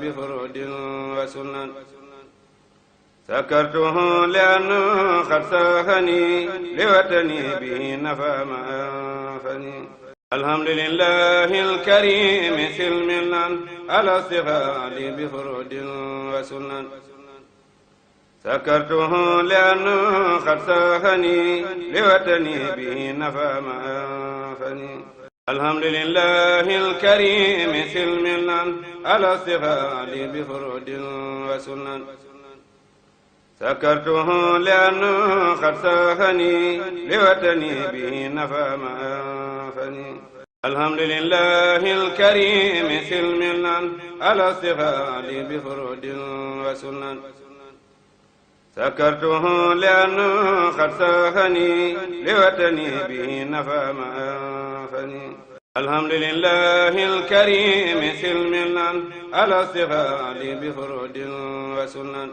بفرود وسنن سكرته لأنه قد ساهني لوطني به نفى ما أنفني الحمد لله الكريم سلمنا على استغال بفرود وسنن سكرته لأنه قد ساهني لوطني به نفى ما أنفني الحمد لله الكريم سلمنا على استغال بفرود وسنن سكرته لأنه قد ساهني لوطني به نفى ما أنفني الحمد لله الكريم سلمنا على استغال بفرود وسنن سكرته لأنه قد ساهني لوطني به نفى ما أنفني الحمد لله الكريم سلمنا على استغال بفرود وسنن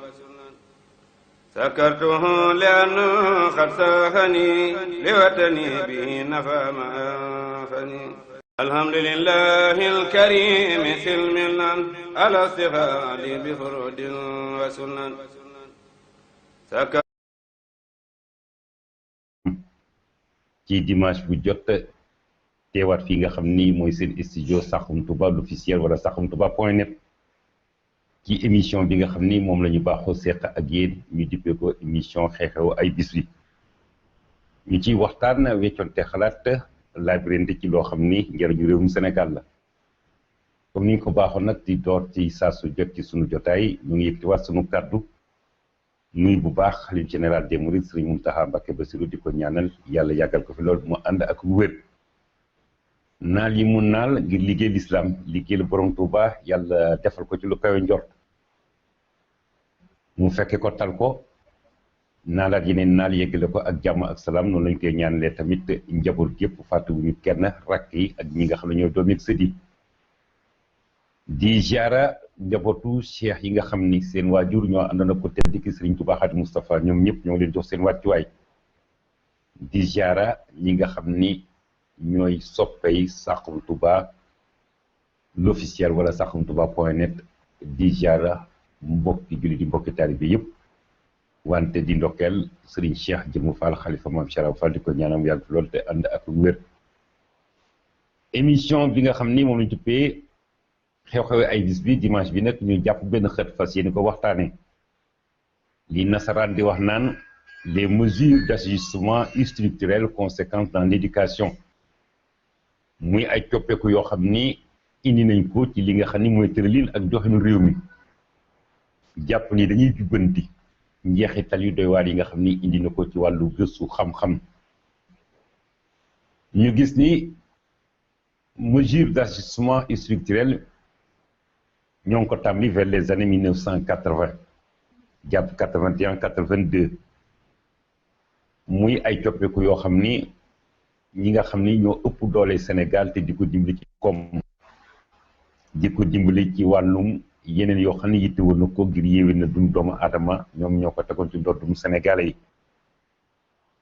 سكرته لأنه قد ساهني لوطني به نفى ما أنفني الحمد لله الكريم سلمنا على استغال بفرود وسنن ci dimanche bu jot teewaat fii nga xam ni mooy seen studio Saxum Touba l'officiel wala saxumtouba.net ci émission bi nga xam ni moom la ñu baaxoo seq ak yéen ñu dippee ko émission xew-xewu ay bis bi ñu ciy waxtaan weccoonte xalaat laabirante ci loo xam ni njëriñu réewum Sénégal la comme ni ñu ko baaxoon nag di door ci saa su jot ci sunu jotaay ñu ngi yëkkatiwaat sunu kàddu nuy bu baax xalif général des mourides Serigne Mountakha Mbacké Bassirou di ko ñaanal yàlla yàggal ko fi lool mu ànd ak wér naal yi mu naal ngir liggéey l'islam liggéey la borom Touba yàlla defal ko ci lu kawe njort mu fekke ko tal ko naalaat yeneen naal yeggale ko ak jàmm ak salaam noonu lañ koy ñaanalee tamit njaboot yëpp fàttewuñu kenn rakk yi ak ñi nga xam ne ñoo doom ak sët yi di ziara njabootu cheikh yi nga xam ni seen waajur ñoo àndoon ak ko tedd ki Serigne Touba Khady Moustapha ñoom ñëpp ñoo leen jox seen wàccuwaay di ziara ñi nga xam ni ñooy soppey Saxum Touba l'officiel wala saxumtouba.net di ziara mbokki jullit yi mbokki taalibe yëpp wante di ndokkeel Serigne Cheikh Jëmu Fall xalifa Maam Cheikh Fall di ko ñaanam yàgg fi loolu te ànd ak wér émission bi nga xam ni moom lañu tuppee xew-xewi ay bis bi dimanche bi nag ñu jàpp benn xët fas yéene ko waxtaane li nasaraan di wax naan les mesures d'ajustement structurel conséquentes dans l'éducation muy ay coppeeku yoo xam ni indi nañ ko ci li nga xam ni mooy tëralin ak doxinu réew mi jàpp ni dañuy jubbanti njeexital yu doy waar yi nga xam ni indi na ko ci wàllu gëstu xam-xam ñu gis ni mesures d'ajustement structurel ñoo ngi ko tàmbali vers les années 1980 jàpp 81 82 muy ay coppeeku yoo xam ni ñi nga xam ni ñoo ëpp doole Sénégal te di ko dimbali ci koom di ko dimbali ci wàllum yeneen yoo xam ne yittewoo na ko ngir yéwé na dund doomu aadama ñoom ñoo ko tegoon ci ndoddum Sénégalais yi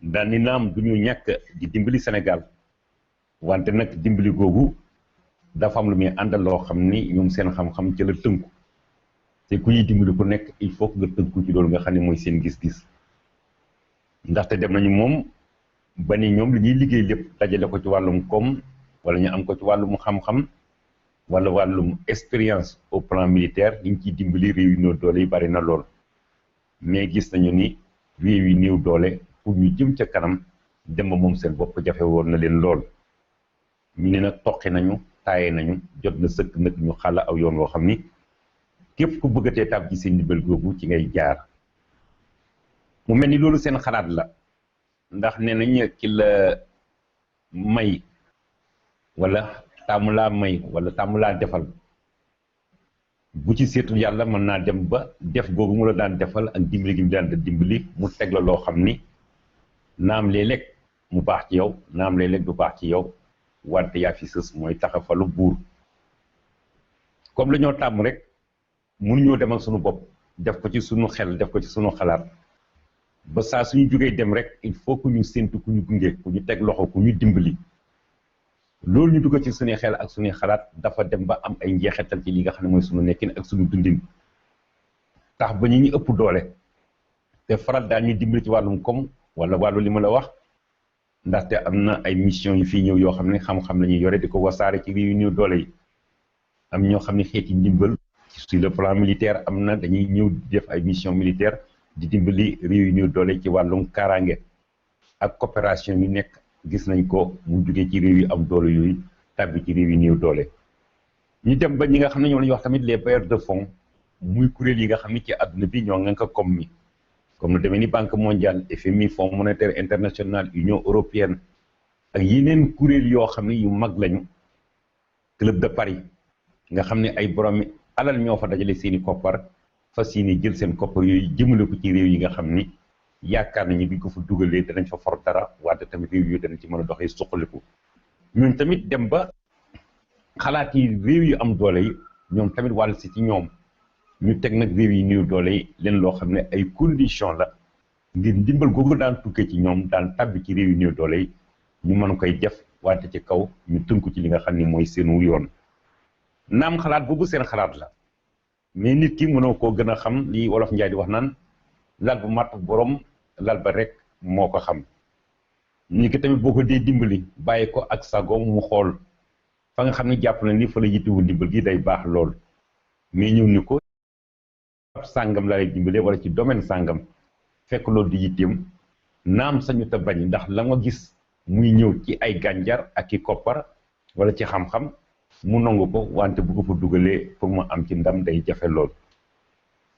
daan ni naam du ñu ñàkk di dimbali Sénégal wante nag dimbali googu dafa am lu muy àndal loo xam ni ñoom seen xam-xam ci la tënku te ku ñuy dimbali ku nekk il faut que nga tënku ci loolu nga xam ne mooy seen gis-gis ndaxte dem nañu moom ba ni ñoom li ñuy liggéey lépp dajale ko ci wàllum koom wala ñu am ko ci wàllum xam-xam wala wàllum expérience au plan militaire ñu ciy dimbali réew yu néew doole yi bari na lool mais gis nañu ni réew yu néew doole pour ñu jëm ca kanam dem ba moom seen bopp jafe woon na leen lool ñu ne nag toqi nañu taaye nañu jot na sëkk nag ñu xàll aw yoon woo xam ni képp ku bëggatee tab ci seen ndimbal googu ci ngay jaar mu mel ni loolu seen xalaat la ndax nee nañ ki la may wala tàmm laa may wala tàmm laa defal bu ci seetul yàlla mën naa dem ba def googu mu la daan defal ak dimbali gi mu daan dimbali mu teg la loo xam ni naam léeg-léeg mu baax ci yow naam léeg-léeg du baax ci yow wante yaa fi sës mooy taxafalu buur comme la ñoo tàmm rek mënuñoo demal suñu bopp def ko ci suñu xel def ko ci suñu xalaat ba saa suñu jógee dem rek il faut que ñu séntu ku ñu gunge ku ñu teg loxo ku ñu dimbali loolu ñu dugg ci suñuy xel ak suñuy xalaat dafa dem ba am ay njeexital ci li nga xam ne mooy suñu nekkin ak suñu dundin tax ba ñu ëpp doole te faral daal ñu dimbali ci wàllum koom wala wàllu li ma la wax ndaxte am na ay mission yu fii ñëw yoo xam ne xam-xam la ñuy yore di ko wasaare ci réew yu néew doole yi am ñoo xam ne xeeti ndimbal sur le plan militaire am na dañuy ñëw def ay mission militaire di dimbali réew yu néew doole ci wàllum kaaraange ak coopération yi nekk gis nañ ko mu jugee ci réew yu am doole yooyu tàbbi ci réew yu néew doole ñu dem ba ñi nga xam ne ñoom la ñuy wax tamit les bailleurs de fonds muy kuréel yi nga xam ne ci àdduna bi ñoo nga ko comme mi comme lu demee ni banque mondiale FMI fonds monétaire international union européenne ak yeneen kuréel yoo xam ne yu mag lañu club de Paris nga xam ne ay borom alal ñoo fa dajale seeni koppar fas yéene jël seen koppar yooyu jëmale ko ci réew yi nga xam ni yaakaar nañu bi ko fa dugalee danañ fa for dara wante tamit réew yooyu danañ ci mën a doxee suqaliku ñun tamit dem ba xalaat yi réew yu am doole yi ñoom tamit wàll si ci ñoom ñu teg nag réew yi néew doole yi leen loo xam ne ay condition la ngir ndimbal googu daan tukkee ci ñoom daan tàbbi ci réew yi néew doole yi ñu mën koy def wante ci kaw ñu tënku ci li nga xam ni mooy seenu yoon naam xalaat boobu seen xalaat la mais nit ki mënoo koo gën a xam li wolof njaay di wax naan lal bu matt borom lal ba rek moo ko xam nit ki tamit boo ko dee dimbali bàyyi ko ak sagoom mu xool fa nga xam ne jàpp na ni fa la yittewu ndimbal gi day baax lool mais ñëw ni ko sàngam la lay dimbalee wala ci domaine sàngam fekk loolu di yitteem naam sañu te bañ ndax la nga gis muy ñëw ci ay gànjar ak i koppar wala ci xam-xam mu nangu ko wante bu ko fa dugalee pour mu am ci ndam day jafe lool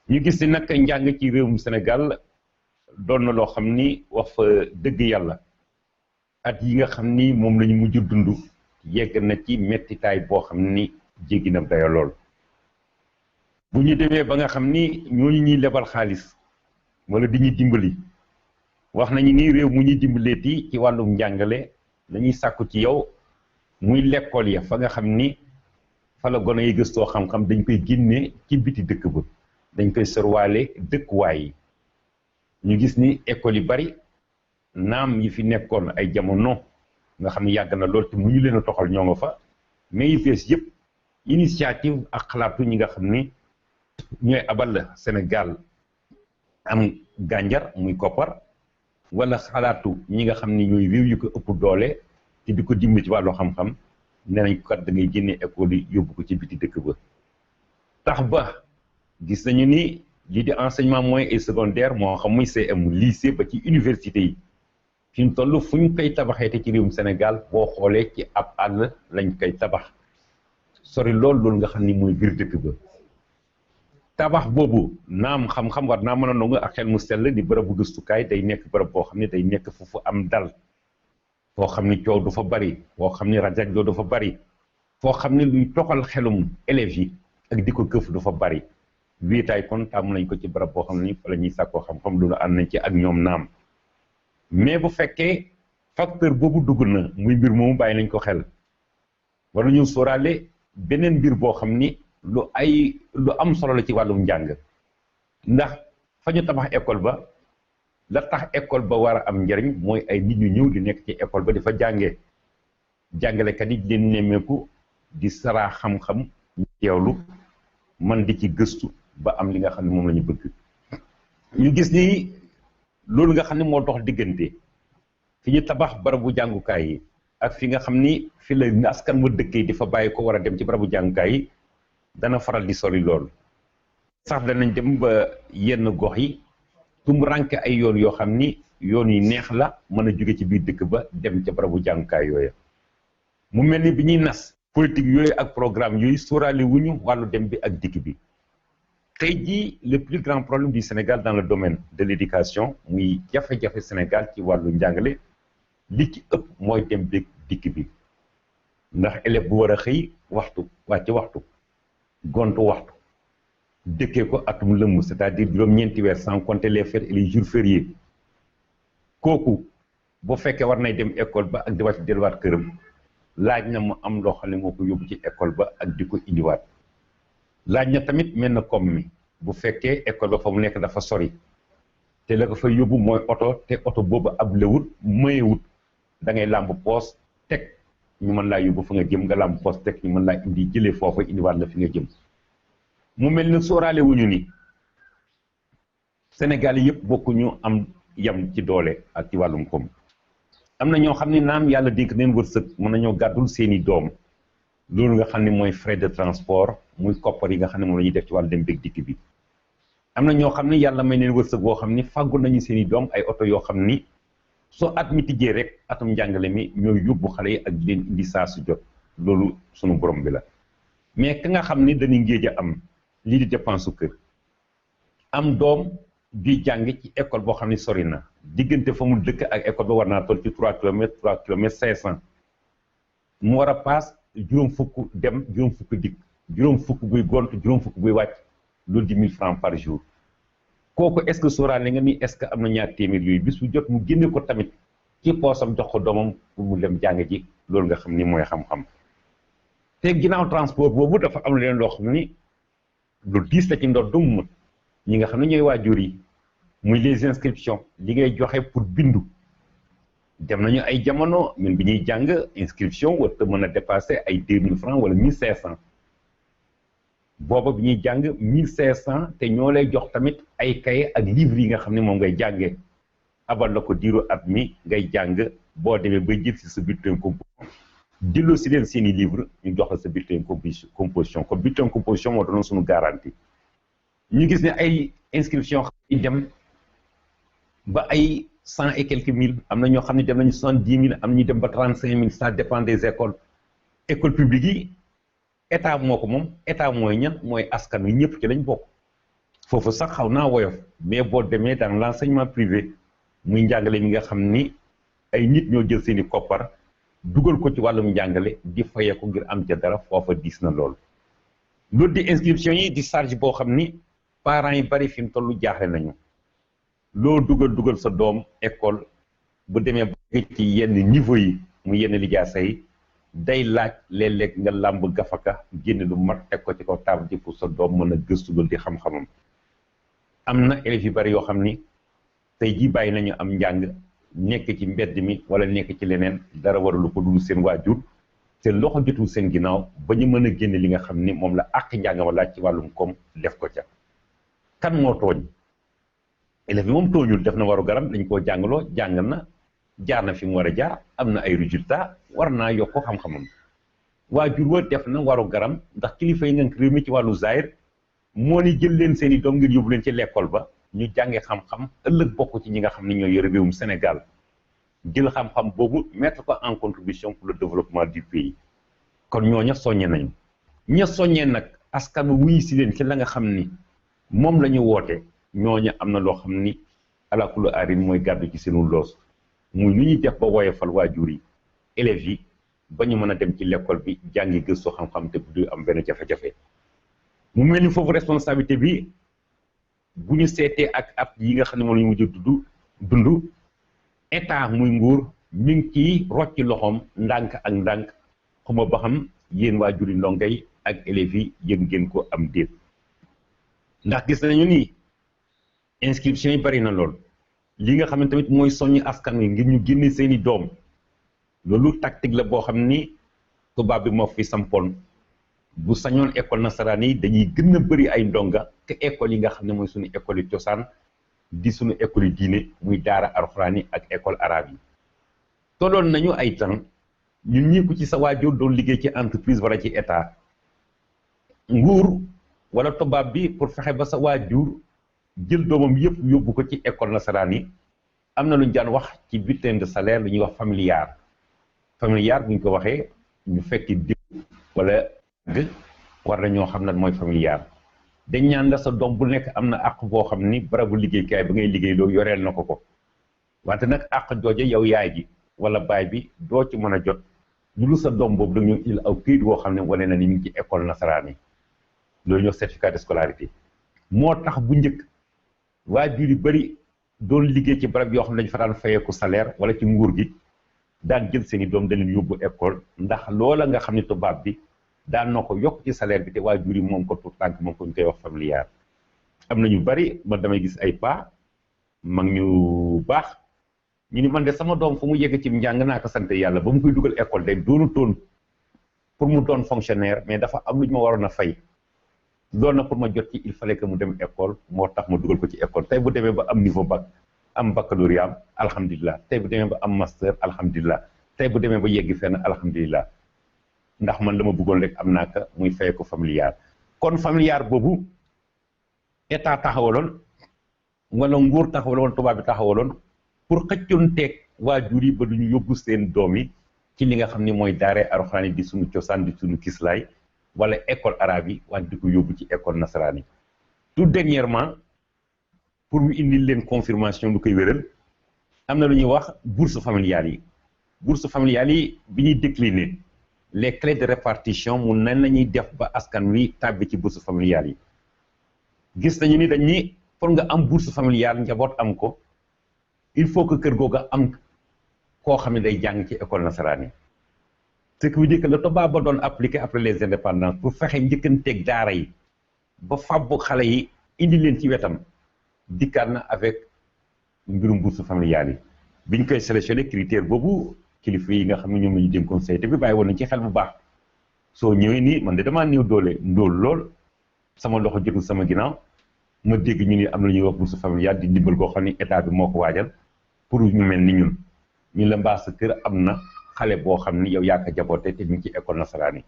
ñu gis ni nag njàng ci réewum Sénégal doon na loo xam ni wax fa dëgg yàlla at yi nga xam ni moom la ñu mujj dund yegg na ci mettitaay boo xam ni jéggi na dayo lool bu ñu demee ba nga xam ni ñooñu ñuy lebal xaalis wala di ñu dimbali wax nañu ni réew mu ñuy dimbaleeti ci wàllum njàngale dañuy sàkku ci yow muy lekkool ya fa nga xam ni fa la gone yi gëstoo xam-xam dañ koy génne ci biti dëkk ba dañ koy sorwaale dëkkuwaay yi ñu gis ni école yu bari naam yi fi nekkoon ay jamono nga xam ni yàgg na lool te mu ñu leen a toxal ñoo nga fa mais yu bees yëpp initiative ak xalaatu ñi nga xam ni ñooy abal Sénégal am gànjar muy koppar wala xalaatu ñi nga xam ni ñooy réew yu ko ëpp doole te di ko dimbali ci wàllu xam-xam nee nañ ko kat da ngay génne école yi yóbbu ko ci biti dëkk ba tax ba gis nañu ni lii di enseignement moyen et secondaire moo xam muy CM lycée ba ci université yi fi mu toll fu ñu koy tabaxee te ci réewum Sénégal boo xoolee ci ab àll lañ koy tabax sori loolu nga xam ni mooy biir dëkk ba tabax boobu naam xam-xam war naa mën a nangu ak xel mu sell di bërëb bu gëstukaay day nekk bërëb boo xam ne day nekk foofu am dal foo xam ni coow du fa bari foo xam ni rajak doo du fa bari foo xam ni luy toxal xelum élèves yi ak di ko këf du fa bari wéetaay kon tàmm nañ ko ci bërëb boo xam ni fa la ñuy sàkkoo xam-xam lu ànd nañ ci ak ñoom naam mais bu fekkee facteur boobu dugg na muy mbir moomu bàyyi nañ ko xel war nañu sóoraale beneen mbir boo xam ni lu am solo la ci wàllum njàng ndax fa ñu tabax école ba la tax école ba war a am njariñ mooy ay nit ñu ñëw di nekk ci école ba di fa jàngee jàngalekat yi di leen nemmeeku di saraa xam-xam ñu teewlu man di ci gëstu ba am li nga xam ne moom la ñu bëgg ñu gis ni loolu nga xam ne moo dox diggante fi ñu tabax barabu jàngukaay yi ak fi nga xam ni fi la askan wa dëkkee di fa bàyyi ko war a dem ci barabu jàngukaay yi dana faral di sori lool sax danañ dem ba yenn gox yi tumranke ay yoon yoo xam ni yoon yi neex la mën a jóge ci biir dëkk ba dem ca barabu jàngukaay yooya mu mel ni bi ñuy nas politique yooyu ak programme yooyu sóoraale wuñu wàllu dem bi ak dikk bi tey jii le plus grand problème du Sénégal dans le domaine de l'éducation muy jafe-jafe Sénégal ci wàllu njàngale li ci ëpp mooy dem bi dikk bi ndax élève bu war a xëy waxtu wàcc waxtu gontu waxtu dëkkee ko atum lëmm c'est-à-dire juróom-ñeenti weer sans compter les fêtes et les jours fériés kooku bu fekkee war nay dem école ba ak di wàcc delluwaat këram laaj na mu am loo xam ne moo ko yóbbu ci école ba ak di ko indiwaat laaj na tamit mel na comme mi bu fekkee école ba fa mu nekk dafa sori te la ko fa yóbbu mooy oto te oto boobu ab lewut mayewut da ngay làmb poos teg ñu mën laa yóbbu fa nga jëm nga lam poste teg ñu mën laa indi jëlee foofa indiwaat la fi nga jëm mu mel ne sóoraale wuñu ni Sénégal yëpp bokkuñu am yam ci doole ak ci wàllum koom am na ñoo xam ne naam yàlla dénk neen wërsëg mën nañoo gàddul seeni doom loolu nga xam ne mooy frais de transport muy koppar yi nga xam ne moom la ñuy def ci wàllu dem beeg dikk bi am na ñoo xam ne yàlla may neen wërsëg boo xam ni fàggul nañu seeni doom ay oto yoo xam ni soo at mi tijjee rek atum njàngale mi ñooy yóbbu xale yi ak di leen indi saa su jot loolu sunu borom bi la mais ka nga xam ni dañuy ngéej a am lii di dépense su kër am doom di jàng ci école boo xam ne sori na diggante fa mu dëkk ak école ba war naa toll ci 3 kilomètres 3 kilomètres 500 mu war a paas juróom fukk dem juróom fukk dikk juróom fukk buy gont juróom fukk buy wàcc loolu di 1000 francs par jour kooku est-ce que sóoraale nga ni est-ce que am na ñaar téeméer yooyu bis bu jot mu génne ko tamit ci poosam jox ko doomam pour mu dem jàng ji loolu nga xam ni mooy xam-xam te ginnaaw transport boobu dafa am leen loo xam ni lu diis la ci ndoddum ñi nga xam ne ñooy waajur yi muy les inscriptions li ngay joxe pour bindu dem nañu ay jamono ñun bi ñuy jàng inscription war te mën a dépasser ay 2000 francs wala 1500 booba bi ñuy jàng 1500 te ñoo lay jox tamit ay cahier ak livres yi nga xam ne moom ngay jàngee abal la ko diiru at mi ngay jàng boo demee ba jël si sa bulletin composition delloo si leen seen i livre ñu jox la sa bulletin composition comme bulletin composition moo doon suñu garantie ñu gis ne ay inscription yi dem ba ay 100 et quelques mille am na ñoo xam ne dem nañu 70 000 am na ñu dem ba 35 000 ça dépend des écoles école publique yi état moo ko moom état mooy ñan mooy askan wi ñëpp ci lañ bokk foofu sax xaw naa woyof mais boo demee dans l'enseignement privé muy njàngale mi nga xam ni ay nit ñoo jël seeni koppar dugal ko ci wàllum njàngale di fayee ko ngir am ca dara foofa diis na lool loolu di inscription yi di charge boo xam ni parents yi bari fi mu tollu jaaxle nañu loo dugal sa doom école bu demee ba ci yenn niveau yi mu yenn lijaasa yi day laaj léeg-léeg nga làmb gafaka génn lu mat teg ko ci kaw table ji pour sa doom mën a gëstu loolu di xam-xamam am na élèves yu bari yoo xam ni tey jii bàyyi nañu am njàng nekk ci mbedd mi wala nekk ci leneen dara waralu ko dul seen waajur te loxo jotul seen ginnaaw ba ñu mën a génne li nga xam ni moom la àq njàngama laaj ci wàllum koom def ko ca kan moo tooñ élève bi moom tooñul def na waru garam dañ koo jàngaloo jàng na jaar na fi mu war a jaar am na ay résultats war naa yokk ko xam-xamam waajur wa def na waru garam ndax kilifa yi nga réew mi ci wàllu zaahir moo ni jël leen seen i doom ngir yóbbu leen ci l'école ba ñu jàngee xam-xam ëllëg bokk ci ñi nga xam ne ñooy yore réewum Sénégal jël xam-xam boobu mettre ko en contribution pour le développement du pays kon ñooña soññe nañu ña soññee nag askan wuy si leen ci la nga xam ni moom la ñu woote ñooña am na loo xam ni alakulu arin mooy gàddu ci seenu loos muy lu ñuy def ba woyofal waajur yi élèves yi ba ñu mën a dem ci l'école bi jàngi gëstu xam-xam te du am benn jafe-jafe mu mel ni foofu responsabilité bi bu ñu seetee ak at yi nga xam ne moom la ñu mujj dund état muy nguur mi ngi ciy rocci loxoom ndànk ak ndànk xuma ba xam yéen waajur yi ndongay ak élèves yi yëg ngeen ko am déet ndax gis nañu ni inscription yi bari na lool li nga xam ne tamit mooy soññi askan wi ngir ñu génne seeni doom loolu tactique la boo xam ni tubaab bi moo fi sampoon bu sañoon école nasaraan yi dañuy gën a bëri ay ndonga te école yi nga xam ne mooy suñu école yi cosaan di suñu école yi diine muy daara alxuraan yi ak école arabe yi tolloon nañu ay temps ñun ñi ko ci sa waajur doon liggéey ci entreprise wala ci état nguur wala tubaab bi pour fexe ba sa waajur jël doomam yëpp yóbbu ko ci école nasaraan yi am na lu ñu daan wax ci bulletin de salaire lu ñuy wax familiar bu ñu ko waxee ñu fekki diw wala war na ñoo xam lan mooy familiar dañ ñaan la sa doom bu nekk am na àq boo xam ni barabu liggéeykaay ba ngay liggéey loo yoreel na ko wante nag àq jooje yow yaay ji wala baay bi doo ci mën a jot lu sa doom boobu dañoo il aw këyit boo xam ne wane na ni ñu ngi ci école nasaraan yi loolu ñoo certificat de scolarité moo tax bu njëkk waajur yu bari doon liggéey ci barab yoo xam ne dañu fa daan fayeeku salaire wala ci nguur gi daan jël seeni doom da leen yóbbu école ndax loola nga xam ne tubaab bi daan na ko yokk ci salaire bi te waajur yi moom ko tout tànk moom ko ñu koy wax familiar am na ñu bari man damay gis ay pa mag ñu baax ñu ni man de sama doom fu mu yegg ci njàng naa ko sant yàlla ba mu koy dugal école day doonu toon pour mu doon fonctionnaire mais dafa am lu ñu ma waroon a fay doon na pour ma jot ci il fallait que mu dem école moo tax ma dugal ko ci école tey bu demee ba am niveau bac am baccalauréat alhamdulilah tey bu demee ba am master alhamdulilah tey bu demee ba yeggi fenn alhamdulilah ndax man la ma bëggoon rek am naa ko muy fay ko familial kon familial boobu état taxawaloon wala nguur taxawaloon tubaab bi taxawaloon pour xëccoon teeg waajur yi ba duñu yóbbu seen doom yi ci li nga xam ni mooy daare alxuraan yi di suñu cosaan di suñu kislaay wala école arabe yi wante di ko yóbbu ci école nasaraan yi tout dernièrement pour mu indil leen confirmation lu koy wéral am na lu ñuy wax bourse familiale yi bourse familiale yi bi ñuy décliner les clés de répartition mun nan la ñuy def ba askan wi tàbbi ci bourse familiale yi gis nañu ni dañ ni pour nga am bourse familiale njaboot am ko il faut que kër googa am koo xam ne day jàng ci école nasaraan yi ce qui veut dire que le tubaab ba doon appliqué après les indépendances pour fexe njëkkanteeg daara yi ba fàbbu xale yi indi leen ci wetam dikkaat na avec mbirum bourse familiale yi biñ koy sélectionné critère boobu kilifa yi nga xam ne ñoom la ñu dénkoon sayte bi bàyyi woon nañ ci xel bu baax soo ñëwee nii man de damaa néew doole ndóol lool sama loxo jotul sama ginnaaw ma dégg ñu ni am na lu ñuy wax bourse familiale di ndimbal koo xam ne état bi moo ko waajal pour ñu mel ni ñun ñu la mbaa sa kër am na xale boo xam ni yow yaa ko jaboote te ñu ci école nasaraan yi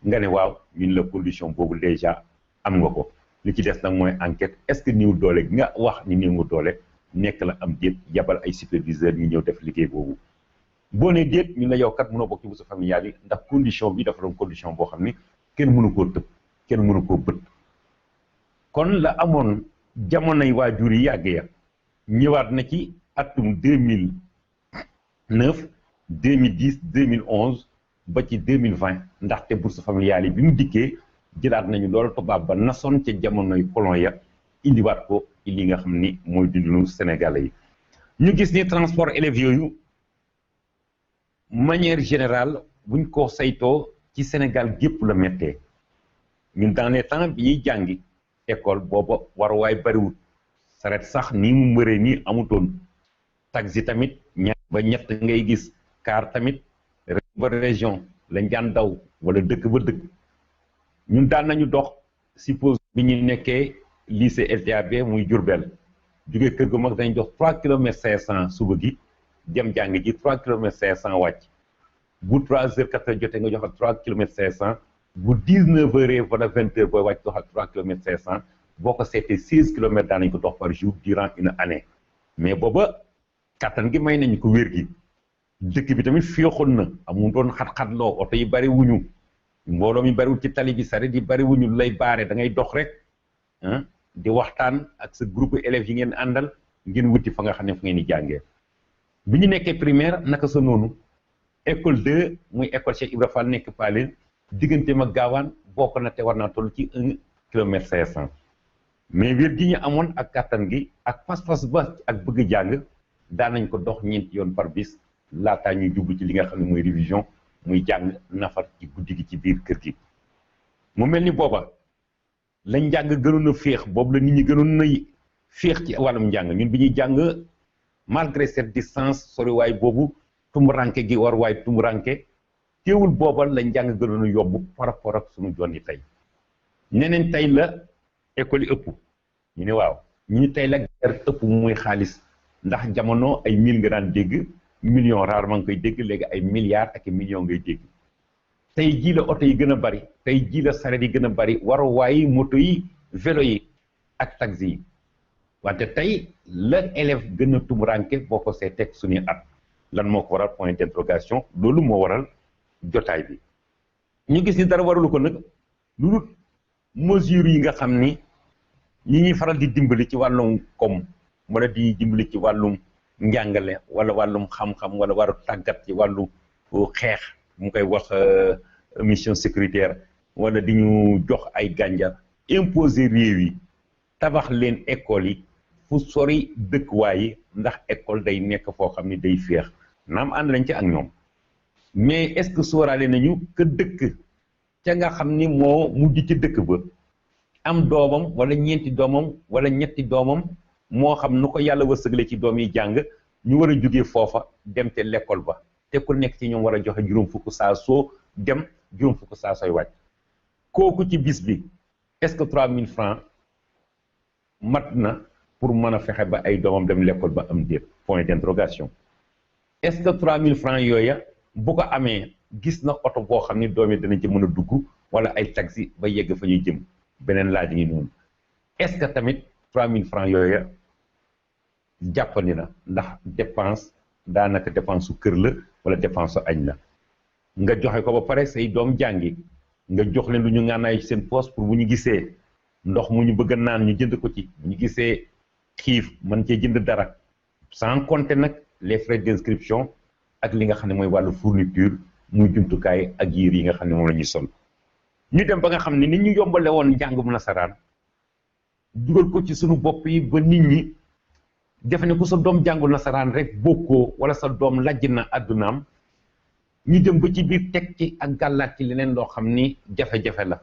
nga ne waaw ñun la condition boobu déjà am nga ko li ci des nag mooy enquête est-ce que néew doole gi nga wax ni néew nga doole nekk la am déet yabal ay superviseur ñu ñëw def liggéey boobu boo nee déet ñu la yow kat mënoo bokk ci bourse familiale yi ndax condition bi dafa doon condition boo xam ni kenn mënu koo tëb kenn mënu koo bët kon la amoon jamonoy waajur yi yàgg ya ñëwaat na ci atum 2009 2010 2011 ba ci 2020 ndaxte bourse familiale yi bi mu dikkee jëlaat nañu loolu tubaab ba nasoon ca jamonoy colon ya indiwaat ko ci li nga xam ni mooy dundinu Sénégalais yi ñu gis ni transport élèves yooyu manière générale buñ ko saytoo ci Sénégal gépp la méttee ñun dans les temps bi ñuy jàngi école booba waruwaay bariwut saret sax nii mu mëree nii amutoon taxi tamit ñaar ba ñett ngay gis car tamit ba région lañ daan daw wala dëkk ba dëkk ñun daan nañu dox suppose bi ñu nekkee lycée LTAB muy Diourbel jógee kër gu mag dañ dox 3 kilomètres 500 suba gi dem jàng ji 3 kilomètres 500 wàcc bu 3 heures 4 heures jotee nga joxal 3 kilomètres 500 bu 19 heures wala 20 heures booy wàcc doxal 3 kilomètres 500 boo ko seetee 16 kilomètres daan nañ ko dox par jour durant une année mais booba kattan gi may nañu ko wér gi dëkk bi tamit féexoon na amu doon xat-xatloo oto yi bari wuñu mbooloo mi bariwul ci tali bi saret yi bari wuñu lay baare da ngay dox rek di waxtaan ak sa groupe élèves yi ngeen àndal ngeen wuti fa nga xam ne fa ngeen di jàngee bi ñu nekkee primaire naka sa noonu école 2 muy école Cheikh Ibra Fall nekk Paleen diggante ma gaawaan bokk na te war naa toll ci 1 kilomètre 500 mais wér gi ñu amoon ak kattan gi ak pas-pas ba ak bëgg jàng daan nañ ko dox ñeenti yoon par bis laataa ñuy jublu ci li nga xam ne mooy révision muy jàng nafar ci guddi gi ci biir kër gi mu mel ni booba lañ njàng gënoon a féex boobu la nit ñi gënoon na féex ci wàllum njàng ñun bi ñuy jàng malgré cette distance soriwaay boobu tumuranke gi war waay tumuranke teewul booba la njàng gënoon a yomb par rapport ak suñu jonni tey neneen tey la école yi ëpp ñu ne waaw ñu ni tey la guerre ëpp muy xaalis ndax jamono ay mille nga daan dégg million rarement nga koy dégg léegi ay milliards ak millions ngay dégg tey jii la oto yi gën a bari tey jii la saret yi gën a bari waruwaay yi moto yi vélo yi ak taxi yi wante tey la élève gën a tumuranke boo ko see teg suñuy at lan moo ko waral point d'interrogation loolu moo waral jotaay bi ñu gis ni dara waralu ko nag lu dul mesures yi nga xam ni ñi ñuy faral di dimbali ci wàllum koom wala di dimbali ci wàllum njàngale wala wàllum xam-xam wala waru tàggat ci wàllu xeex mu koy wax mission sécuritaire wala di ñu jox ay gànjar imposer réew yi tabax leen école yi fu sori dëkkuwaay yi ndax école day nekk foo xam ni day féex naam ànd nañ ci ak ñoom mais est-ce que sóoraale nañu que dëkk ca nga xam ni moo mujj ci dëkk ba am doomam wala ñeenti doomam wala ñetti doomam moo xam nu ko yàlla wërsëgale ci doom yi jàng ñu war a jógee foofa dem te l'école ba te ku nekk ci ñoom war a joxe juróom fukk saa soo dem juróom fukk saa sooy wàcc kooku ci bis bi est-ce que 3000 francs mat na pour mën a fexe ba ay doomam dem l'école ba am déet point d'interrogation est-ce que 3000 francs yooya bu ko amee gis na oto boo xam ni doom yi danañ ci mën a dugg wala ay taxi ba yegg fa ñuy jëm beneen laaj ngi noonu est-ce que tamit 3000 francs yooya jàppandi na ndax dépense daanaka dépense su kër la wala dépense su añ la nga joxe ko ba pare say doom jàngi nga jox leen lu ñu ngànnaay ci seen poste pour bu ñu gisee ndox mu ñu bëgg a naan ñu jënd ko ci bu ñu gisee xiif mën cee jënd dara sans compter nag les frais d'inscription ak li nga xam ne mooy wàllu fourniture muy jumtukaay ak yére yi nga xam ne moom la ñuy sol ñu dem ba nga xam ne nit ñu yombale woon njàngum nasaraan dugal ko ci sunu bopp yi ba nit ñi defe ne ku sa doom jàngul nasaraan rek bokkoo wala sa doom lajj na àddunaam ñu dem ba ci biir teg ci ak gàllaat ci leneen loo xam ni jafe-jafe la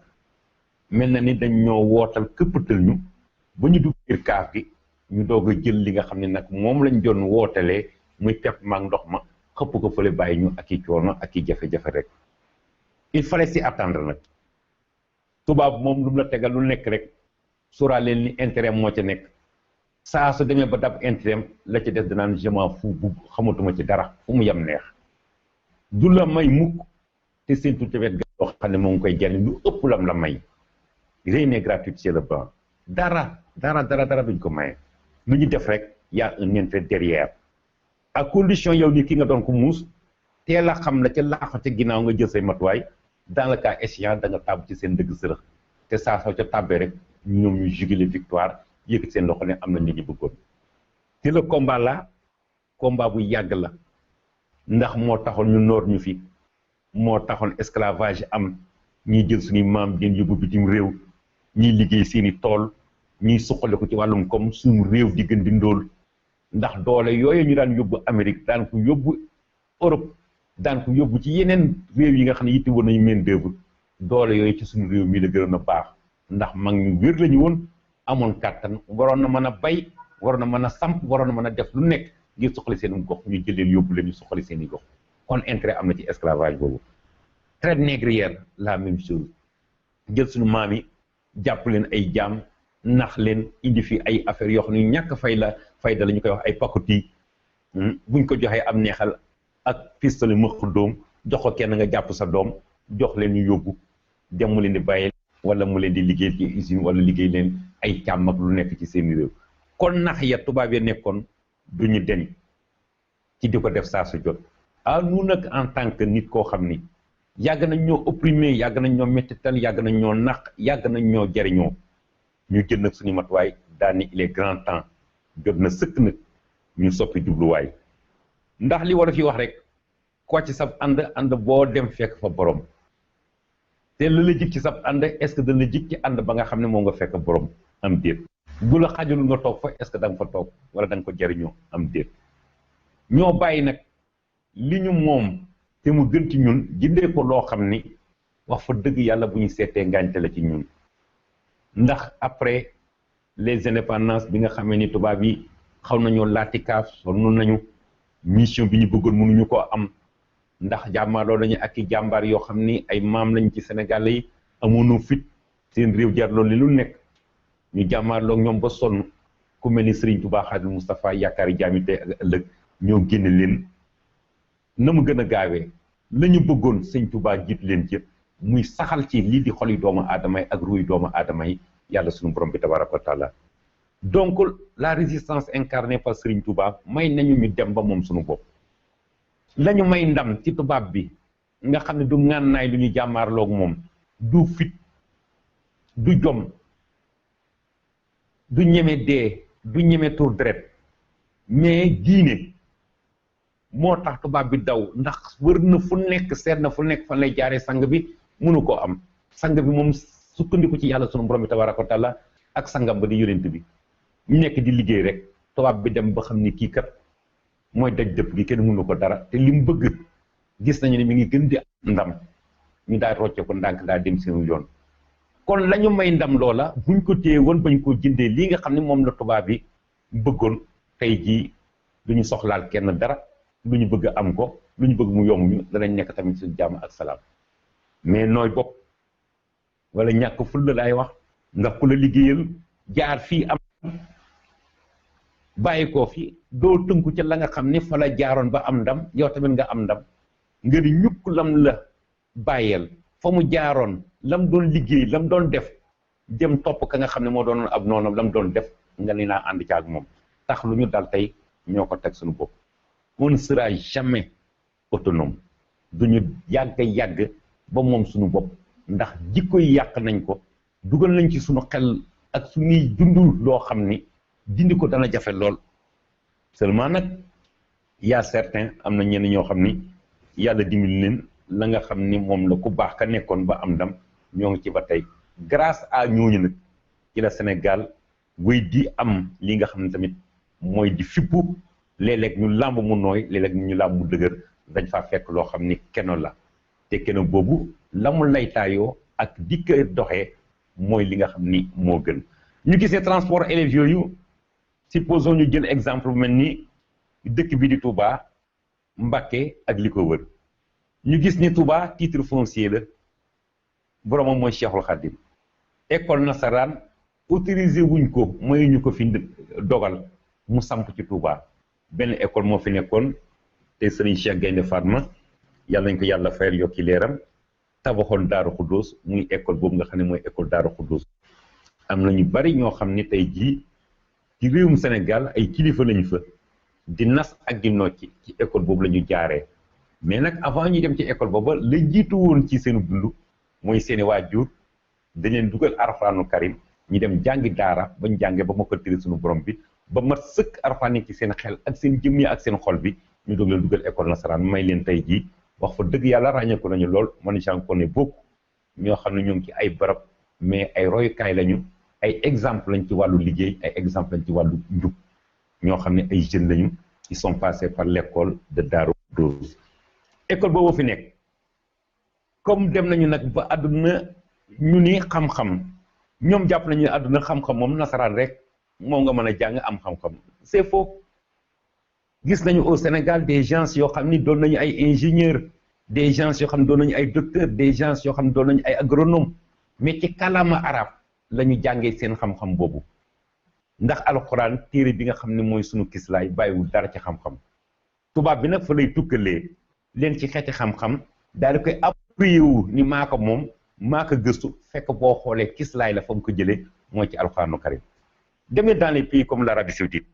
mel na ni dañ ñoo wootal këppatal ñu ba ñu dugg biir kaaf gi ñu doog a jël li nga xam ne nag moom lañ doon wootalee muy pepp maag ndox ma xëpp ko fële bàyyi ñu ak i coono ak i jafe-jafe rek il fallait s'y attendre nag tubaab moom lu mu la tegal lu nekk rek sóoraa leen ni intérêt moo ca nekk saa su demee ba dab intérêt la ci des danaan je m'en fous bu xamatuma ci dara fu mu yem neex du la may mukk te seen tuuti wet ga loo xam ne moo ngi koy jariñ lu ëpp lam la may rien n'est gratuit chez le blanc dara duñ ko maye lu ñu def rek y a un intérêt derrière à condition yow ni ki nga doon ko muus teel a xam la ca laaxo ca ginnaaw nga jël say matuwaay dans le cas échéant da nga tàbb ci seen dëgg sërëx te saa soo ca tàbbee rek ñoom ñu juguler victoire yëkkati seen loxo ne am na nit ñi bëggoon te le combat la combat bu yàgg la ndax moo taxoon ñu noor ñu fi moo taxoon esclavage am ñiy jël suñuy maam den yóbbu bitim réew ñiy liggéey seeni tool ñiy suqale ko ci wàllum comme suñu réew di gën di ndóol ndax doole yooyu ñu daan yóbbu Amérique daan ko yóbbu Europe daan ko yóbbu ci yeneen réew yi nga xam ne yitte woon nañu main d'œuvre doole yooyu ci suñu réew mi la gënoon a baax ndax mag ñu wér lañu woon amoon kàttan waroon na mën a bay waroon na mën a samp waroon na mën a def lu nekk ngir suqali seen gox ñu jël leen yóbbu leen ñu suqali seen i gox kon intérêt am na ci esclavage boobu. traite négrière la même chose jël suñu maam yi jàpp leen ay jaam nax leen indi fi ay affaires yoo xam ne ñàkk fayda la ñu koy wax ay pakoti buñ ko joxee am neexal ak pistolet mëq doom jox ko kenn nga jàpp sa doom jox leen ñu yóbbu dem mu leen di bàyyi wala mu leen di liggéey ci usine wala liggéey leen ay càmm ak lu nekk ci seen réew kon nax ya tubaab ya nekkoon du ñu deñ ci di ko def saa su jot ah nous nag en tant que nit koo xam ni yàgg nañ ñoo opprimé yàgg nañ ñoo mettital yàgg nañ ñoo nax yàgg nañ ñoo jariñoo ñu jël nag suñu matuwaay daal ni il est grand temps jot na sëkk nag ñu soppi jubluwaay ndax li war a fi wax rek ko ci sab ànd boo dem fekk fa borom te la jik ci sab ànd est-ce que dana jik ci ànd ba nga xam ne moo nga fekk borom am déet bu la xajalul nga toog fa est-ce que da nga fa toog wala da nga ko jariñoo am déet ñoo bàyyi nag li ñu moom te mu gën ci ñun jëndee ko loo xam ni wax fa dëgg yàlla bu ñu seetee ngaañte la ci ñun ndax après les indépendances bi nga xamee ni tubaab yi xaw nañoo laatikaaf sonn nañu mission bi ñu bëggoon mënuñu koo am ndax jàmmaarloo nañu ak i jàmbaar yoo xam ni ay maam lañ ci Sénégal yi amoon fit seen réew jar loolu li lu nekk ñu jàmmaarloo ñoom ba sonn ku mel ni Serigne Touba Xaadimu Mustafaa yaakaari jaami tey ak ëllëg ñoo génne leen na mu gën a gaawee la ñu bëggoon Sëñ Touba jiit leen ci muy saxal ci lii di xoli doomu aadama yi ak ruuy doomu aadama yi yàlla suñu borom bi tabaraka wa taala donc la résistance incarnée par Serigne Touba may nañu ñu dem ba moom suñu bopp lañu may ndam ci tubaab bi nga xam ne du ngànnaay lu ñu jàmmaarloog moom du fit du jom du ñeme dee du ñeme tur deret mais diine moo tax tubaab bi daw ndax wër na fu nekk seet na fu nekk fan lay jaaree sang bi mënu koo am sang bi moom sukkandiku ci yàlla sunu borom bi tabaraka wa taala ak sangam ba di yonent bi ñu nekk di liggéey rek tubaab bi dem ba xam ni kii kat mooy daj dëpp gi kenn mënu ko dara te li mu bëgg gis nañu ne mi ngi gën di ndam ñu daal rocce ko ndànk daal dem seen yoon kon la ñu may ndam loola buñ ko téye woon bañ koo jëndee lii nga xam ne moom la tubaab bi bëggoon tey jii du ñu soxlaal kenn dara lu ñu bëgg am ko lu ñu bëgg mu yomb ñu danañ nekk tamit ci jàmm ak salaam mais nooy bopp wala ñàkk fulla laay wax ndax ku la liggéeyal jaar fii am bàyyi koo fi doo tënku ca la nga xam ni fa la jaaroon ba am ndam yow tamit nga am ndam nga di ñukk lam la bàyyeel fa mu jaaroon lam doon liggéey lam doon def jëm topp ka nga xam ne moo doon ab noonu lam doon def nga ni naa ànd ca ak moom tax lu ñu dal tey ñoo ko teg suñu bopp on ne sera jamais autonome duñu yàgg ba moom suñu bopp ndax jikko yi yàq nañ ko dugal nañ ci suñu xel ak suñuy dund loo xam ni dindi ko dana jafe lool seulement nag y a certains am na ñenn ñoo xam ni yàlla dimbali leen la nga xam ni moom la ku baax ka nekkoon ba am ndam ñoo ngi ci ba tey grâce à ñooñu nag ci la Sénégal wéy di am li nga xam ne tamit mooy di fippu léeg-léeg ñu làmb mu nooy léeg-léeg ñu làmb mu dëgër dañ faa fekk loo xam ni keno la te keno boobu la mu laytaayoo ak di ko doxee mooy li nga xam ni moo gën ñu gisee transport élèves yooyu supposons ñu jël exemple bu mel ni dëkk bi di Touba Mbacké ak li ko wër ñu gis ni Touba titre foncier la boromam mooy Cheikhul Khadim école nasaraan autorisé wuñ ko mayuñu ko fi dogal mu samp ci Touba benn école moo fi nekkoon te Serigne Cheikh Gaynde Fatma yàlla nañ ko yàlla fayal yokki leeram tabaxoon Daaru Xuddoos muy école boobu nga xam ne mooy école Daaru Xuddoos am na ñu bari ñoo xam ni tey jii ci réewum Sénégal ay kilifa lañu fa di nas ak di nocci ci école boobu la ñu jaaree mais nag avant ñuy dem ci école booba la jiitu woon ci seenu dund mooy seeni waajur dañ leen dugal Alxuraanu Karim ñu dem jàngi daara bañ jàngee ba ma ko tëri suñu borom bi ba mat sëkk Alxuraan yi ci seen xel ak seen jëmm yi ak seen xol bi ñu doog leen dugal école nasaraan may leen tey jii wax fa dëgg yàlla ràññeeku nañu lool man j'en connais beaucoup ñoo xam ne ñoo ngi ci ay barab mais ay royukaay lañu ay exemple lañ ci wàllu liggéey ay exemple lañ ci wàllu njub ñoo xam ne ay jeunes lañu ils sont passés par l'école de Darou Khoudoss école boobu fi nekk comme dem nañu nag ba àdduna ñu ni xam-xam ñoom jàpp nañu àdduna xam-xam moom nasaraan rek moom nga mën a jàng am xam-xam c'est faux gis nañu au Sénégal des gens yoo xam ni doon nañu ay ingénieurs des gens yoo xam ne doon nañu ay docteurs des gens yoo xam ne doon nañu ay agronomes mais ci kàllaama arab la ñu jàngee seen xam-xam boobu ndax alxuraan téere bi nga xam ne mooy sunu kislaay bàyyiwul dara ci xam-xam tubaab bi nag fa lay tukkalee leen ci xeeti xam-xam daal di koy appuyer wu ni maa ko moom maa ko gëstu fekk boo xoolee kislaay la fa mu ko jëlee mooy ci alxuraanu karim dem leen dans les pays comme l'Arabie Saoudite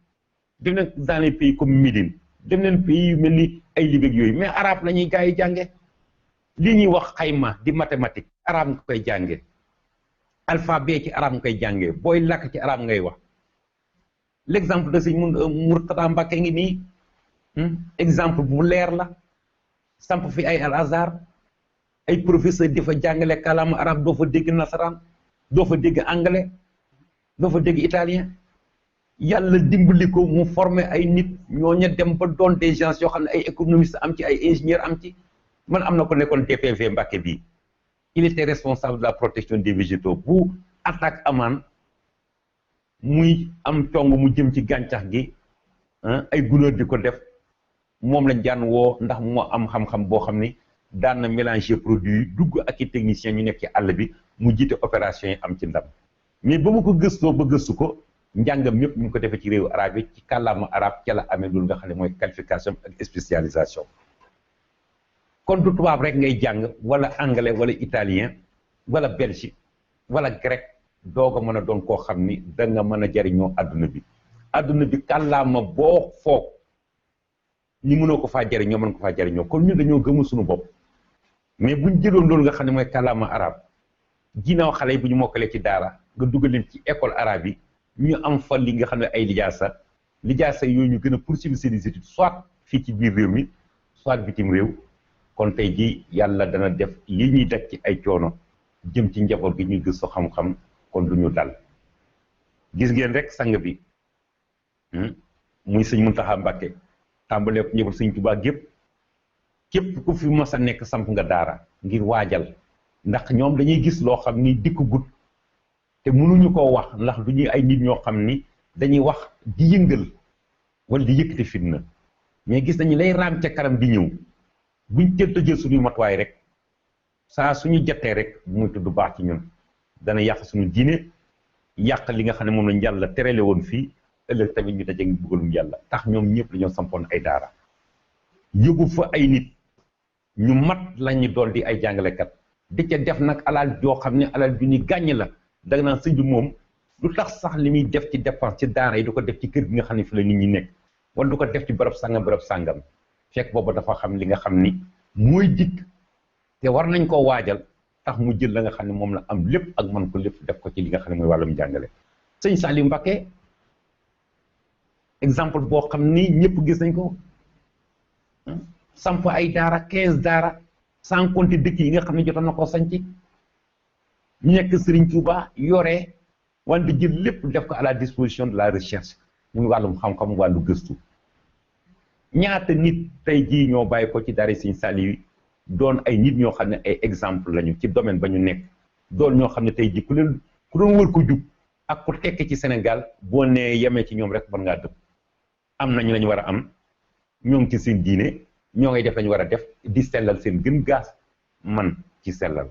dem leen dans les pays comme Médine dem leen pays yu mel ni ay Libye yooyu mais arabe la ñuy gars yi jànge li ñuy wax xayma di mathématique arabe nga koy jànge alphabet ci arabe nga koy jànge booy làkk ci arabe ngay wax l'exemple de sëñ Mourtada Mbacké ngi nii exemple bu leer la samp fi ay Al Azhar ay professeur di fa jàngale kàllaama arabe doo fa dégg nasaraan doo fa dégg anglais doo fa dégg italien yàlla dimbali ko mu former ay nit ñooña dem ba doon des gens yoo xam ne ay économistes am ci ay ingénieurs am ci man am na ko nekkoon DPV Mbacké bii il était responsable de la protection des végétaux bu attaque amaan muy am cong mu jëm ci gàncax gi ay gunóor di ko def moom lañ daan woo ndax moo am xam-xam boo xam ni daan na mélanger produit dugg ak i technicien ñu nekk ci àll bi mu jiite opération yi am ci ndam mais ba mu ko gëstoo ba gëstu ko njàngam yëpp ñu ngi ko defee ci réewu arabe yi ci kàllaama arabe ca la amee loolu nga xam ne mooy qualification ak spécialisation kon du tubaab rek ngay jàng wala anglais wala italien wala belgique wala grec doog a mën a doon koo xam ni da nga mën a jariñoo adduna bi kàllaama boo foog ni mënoo ko faa jariñoo mën ko faa jariñoo kon ñun dañoo gëmul suñu bopp mais buñ jëloon loolu nga xam ne mooy kàllaama arabe ginnaaw xale yi bu ñu mokkalee ci daara nga dugal leen ci école arabe yi ñu am fa li nga xam ne ay lijaasa yooyu ñu gën a poursuivre seen études soit fii ci biir réew mi soit bitim réew kon tey ji yàlla dana def li ñuy daj ci ay coono jëm ci njaboot gi ñuy gëstu xam-xam kon du ñu dal gis ngeen rek sang bi muy sëñ Mountakha Mbacké tàmbalee ko njaboot sëñ Tuubaa gépp képp ku fi mos a nekk samp nga daara ngir waajal ndax ñoom dañuy gis loo xam ni dikk gut te mënuñu koo wax ndax du ñuy ay nit ñoo xam ni dañuy wax di yëngal wala di yëkkati fitna mais gis nañu lay raam ca kanam di ñëw buñ teel a jël suñuy matuwaay rek saa suñu jotee rek muy tudd baax ci ñun dana yàq suñu diine yàq li nga xam ne moom lañ yàlla terale woon fii ëllëg tamit ñu daje bëggalum yàlla tax ñoom ñëpp dañoo sampoon ay daara yóbbu fa ay nit ñu mat lañu doon di ay jàngalekat di ca def nag alal joo xam ne alal ju ni gàññ la danga naan sëñ bi moom lu tax sax li muy def ci dépense ci daara yi du ko def ci kër gi nga xam ne fi la nit ñi nekk wala du ko def ci barab sàngam fekk boobu dafa xam li nga xam ni mooy dikk te war nañ koo waajal tax mu jël la nga xam ne moom la am lépp ak man ko lépp def ko ci li nga xam ne mooy wàllum jàngale. sëñ Saliou Mbacké exemple boo xam ni ñëpp gis nañ ko samp ay daara 15 daara sans compter dëkk yi nga xam ne jotoon na koo sanc ñu nekk Serigne Touba yore wante jël lépp def ko à la disposition de la recherche muy wàllum xam-xam wàllu gëstu ñaata nit tey jii ñoo bàyyi ko ci daara Serigne Saliou doon ay nit ñoo xam ne ay exemple lañu ci domaine ba ñu nekk doon ñoo xam ne tey jii ku doon wër ko jub ak ku tekk ci Sénégal boo nee yemee ci ñoom rek mën ngaa dëpp am nañu lañu war a am ñoo ngi ci seen diine ñoo ngay def lañu war a def di sellal seen gën gaas man ci sellal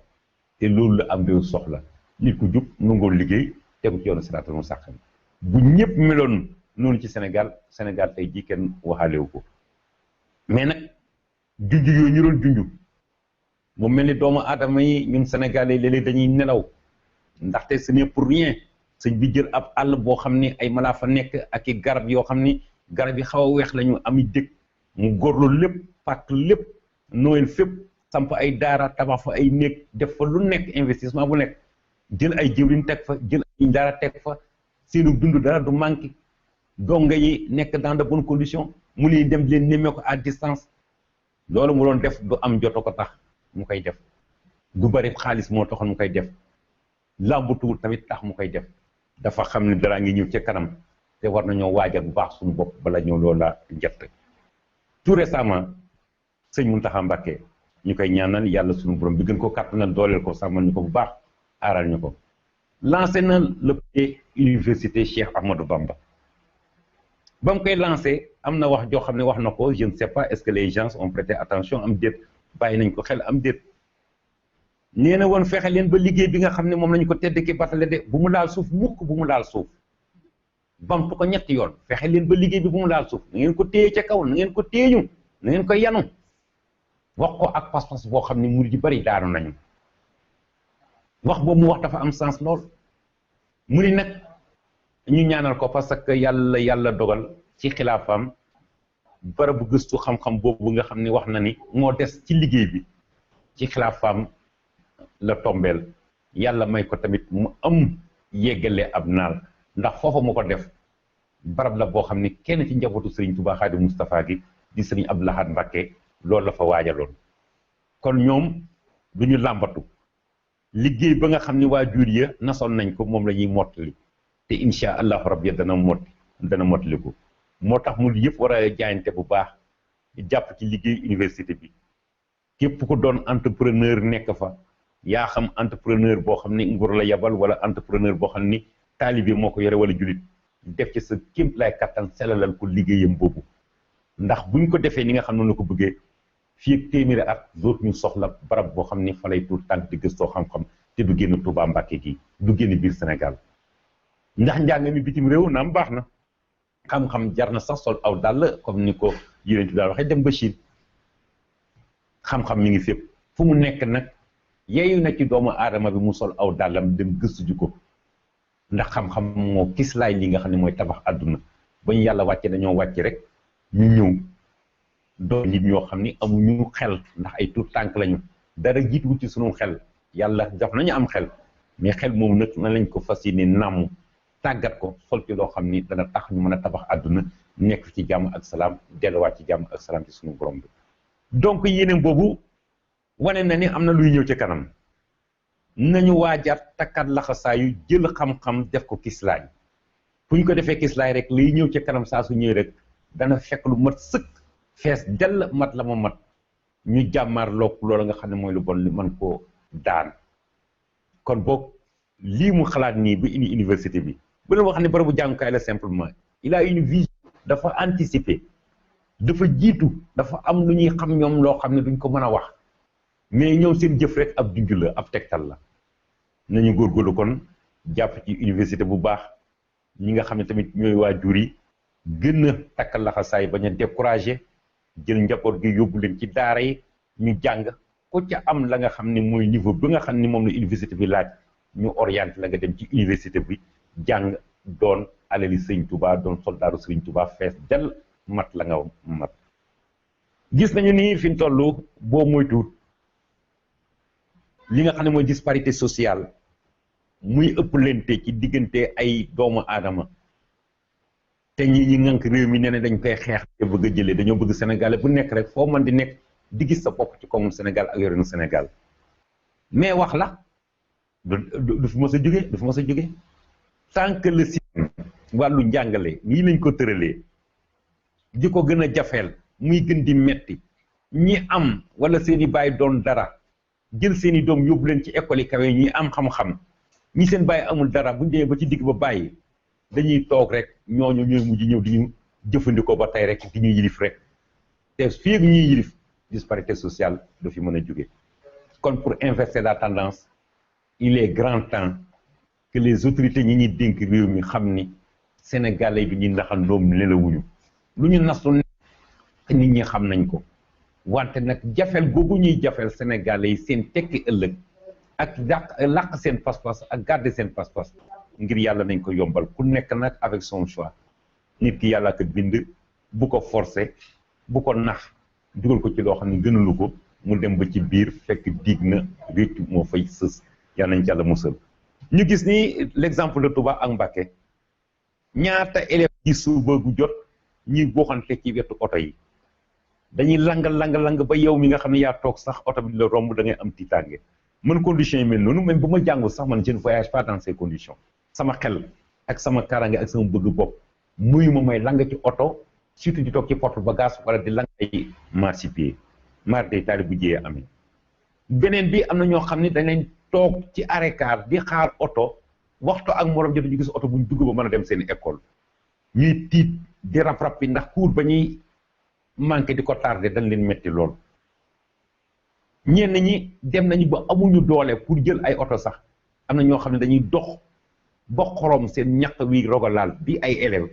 te loolu la am réew soxla nit ku jub nangoo liggéey tegu ci yoonu siraatal mustaqiim bu ñëpp meloon noonu ci Sénégal tey jii kenn waxaalewu ko mais nag junj yooyu ñu doon junj mu mel ni doomu aadama yi ñun Sénégalais léeg-léeg dañuy nelaw ndaxte ce n'est pour rien sëñ bi jël ab àll boo xam ni ay malaa fa nekk ak i garab yoo xam ni garab yi xaw a weex la ñu am dëkk mu góorlu lépp fàtt lépp nooyal fépp samp ay daara tabax fa ay néeg def fa lu nekk investissement bu nekk jël ay jëwriñ teg fa jël ay daara teg fa seenu dund dara du manqué donga yi nekk dans de bonnes conditions mu leen dem leen nemmee ko à distance loolu mu doon def du am joto ko tax mu koy def du bari xaalis moo taxoon mu koy def làmbatuwul tamit tax mu koy def dafa xam ne dara ngi ñëw ca kanam te war nañoo waajal bu baax suñu bopp bala ñëw loolu la njëtt tout récemment sëñ Mountakha Mbacké ñu koy ñaanal yàlla suñu borom bi gën ko kàttanal dooleel ko sàmmal ñu ko bu baax aaral ñu ko lancé na le projet université Cheikh Ahmadou Bamba ba mu koy lancé am na wax joo xam ne wax na ko je ne sais pas est-ce que les gens ont prêté attention am déet bàyyi nañ ko xel am déet nee na woon fexe leen ba liggéey bi nga xam ne moom lañu ko tedd ki batale de bu mu laal suuf mukk bu mu laal suuf bamtu ko ñetti yoon fexe leen ba liggéey bi bu mu laal suuf na ngeen ko téye ca kaw na ngeen ko téeñu na ngeen ko yanu wax ko ak pas-pas boo xam ne murid yu bari daanu nañu wax boobu mu wax dafa am sens lool mu ni nag ñu ñaanal ko parce que yàlla dogal ci xilaafaam barabu gëstu xam-xam boobu nga xam ne wax na ni moo des ci liggéey bi ci xilaafaam la tombeel yàlla may ko tamit mu am yeggale ab naal ndax foofa mu ko def barab la boo xam ne kenn ci njabootu Serigne Touba Xaadimu Mustafaa gi di Serigne Abdou Lahad Mbacké loolu la fa waajaloon kon ñoom du ñu làmbatu liggéey ba nga xam ne waajur ya nasoon nañ ko moom la ñuy mottali te incha allahu rabbi dana mottali ko moo tax mu yëpp war a jaayante bu baax jàpp ci liggéey université bi képp ko doon entrepreneur nekk fa yaa xam entrepreneur boo xam ne nguur la yabal wala entrepreneur boo xam ni taalibe moo ko yore wala julit def ci sa kéem lay kattan selalal ko liggéeyam boobu ndax buñ ko defee ni nga xam noonu la ko bëggee fii ak téeméeri at dootu ñu soxla barab boo xam ni fa lay tuut tànk di gëstoo xam-xam te du génn Touba Mbacké gi du génn biir Sénégal ndax njàng mi bitim réew naam baax na xam-xam jar na sax sol aw dàll comme ni ko yéen daal waxee dem ba Chine xam-xam mi ngi fépp fu mu nekk nag yeeyu na ci doomu aadama bi mu sol aw dàllam dem gëstu ji ko ndax xam-xam moo kislaay li nga xam ne mooy tabax àdduna ba ñu yàlla wàcce dañoo wàcce rek ñu ñëw doon nit ñoo xam ni amuñu xel ndax ay tuut tànk lañu dara jiitu ci sunu xel yàlla def nañu am xel mais xel moom nag na lañ ko fas yéene nàmm tàggat ko sol ci loo xam ni dana tax ñu mën a tabax àdduna nekk ci jàmm ak salaam delluwaat ci jàmm ak salaam ci sunu borom bi donc yéeneen boobu wane na ni am na luy ñëw ci kanam nañu waajaat takkat laxasaayu jël xam-xam def ko kislaay fu ñu ko defee kislaay rek liy ñëw ci kanam saa su ñëwee rek dana fekk lu mat sëkk fees dell mat la ma mat ñu jàmmaar loolu nga xam ne mooy lu bon li mën koo daan kon boog lii mu xalaat nii ba indi université bi bu leen wax ne barabu jàngukaay la simplement il a une vision dafa anticiper dafa jiitu dafa am lu ñuy xam ñoom loo xam ne duñ ko mën a wax mais ñoom seen jëf rek ab junj la ab tegtal la. nañu góorgóorlu kon jàpp ci université bu baax ñi nga xam ne tamit ñooy waajur yi gën a takkal laxasaay bañ a découragé jël njaboot gi yóbbu leen ci daara yi ñu jàng ko ca am la nga xam ne mooy niveau bi nga xam ne moom la université bi laaj ñu orienté la nga dem ci université bi jàng doon alali sëñ Touba doon soldaaru sëñ Touba fees del mat la nga mat. gis nañu ni fi mu toll boo moytuwut li nga xam ne mooy disparité sociale muy ëpp lente ci diggante ay doomu aadama te ñi ngànk réew mi nee na dañ koy xeex te bëgg a jëlee dañoo bëgg Sénégal bu nekk rek foo mën di nekk di gis sa bopp ci commune Sénégal ak yorenu Sénégal mais wax la du fi mës a jóge du fi mës a jóge tant que le système wàllu njàngale nii lañ ko tëralee di ko gën a jafeel muy gën di metti ñi am wala seeni baay doon dara jël seeni doom yóbbu leen ci école yi kawe ñi am xam-xam ñi seen baay amul dara buñ demee ba ci digg ba bàyyi dañuy toog rek ñooñu ñooy mujj ñëw di ñu jëfandikoo ba tey rek di ñu yilif rek te fii ak ñuy yilif disparité sociale du fi mën a jóge kon pour inverser la tendance il est grand temps que les autorités ñi ñuy dénk réew mi xam ni sénégalais bi ñuy naxandoom nelawuñu lu ñu nasu nit ñi xam nañ ko wante nag jafel googu ñuy jafel sénégalais yi seen tekki ëllëg ak làq seen pas-pas ak garder seen pas-pas ngir yàlla nañ ko yombal ku nekk nag avec son choix nit ki yàlla ko bind bu ko forcer bu ko nax dugal ko ci loo xam ne gënalu ko mu dem ba ci biir fekk diig na réccu moo fay sës yàlla nañ ci yàlla musal. ñu gis ni l'exemple de Touba ak Mbacké ñaata élèves yi suba gu jot ñuy boxante ci wetu oto yi dañuy lang ba yow mi nga xam ne yaa toog sax oto bi la romb da ngay am tiitaange man conditions yi mel noonu même bu ma jàngul sax man je ne voyage pas dans ces conditions sama xel ak sama karange ak sama bëgg bopp muy ma may lang ci oto surtout di toog ci porte bagage wala di lang ay marchepied mar day taali bu jiyee amee beneen bi am na ñoo xam ne dañ leen toog ci arrêt car di xaar oto waxtu ak morom jot ñu gis oto buñ dugg ba mën a dem seen école ñuy tiit di rap-rap bi ndax cours ba ñuy manqué di ko tardé dañ leen metti lool ñenn ñi dem nañu ba amuñu doole pour jël ay oto sax am na ñoo xam ne dañuy dox ba xorom seen ñaq wi rogalaal di ay élèves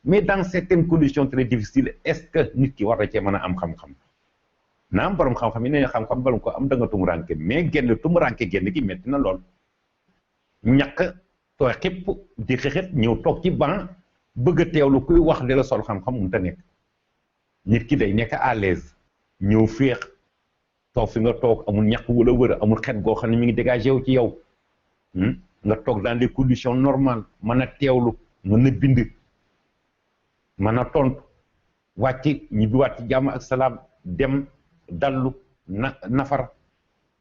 mais dans certaines conditions très difficiles est-ce que nit ki war na cee mën a am xam-xam naam borom xam-xam yi nee na xam-xam bala ko am da nga tumuranke mais génn tumuranke génn gi metti na lool ñaq tooy xépp di xexet ñëw toog ci banc bëgg a teewlu kuy wax di la sol xam-xam mun ta nekk nit ki day nekk à l'aise ñëw féex toog fi nga toog amul ñaq wala wër amul xet goo xam ne mi ngi dégagé wu ci yow nga toog dans des conditions normales mën a teewlu mën a bind mën a tontu wàcc ñibbi waat ci jàmm ak salaam dem dallu nafar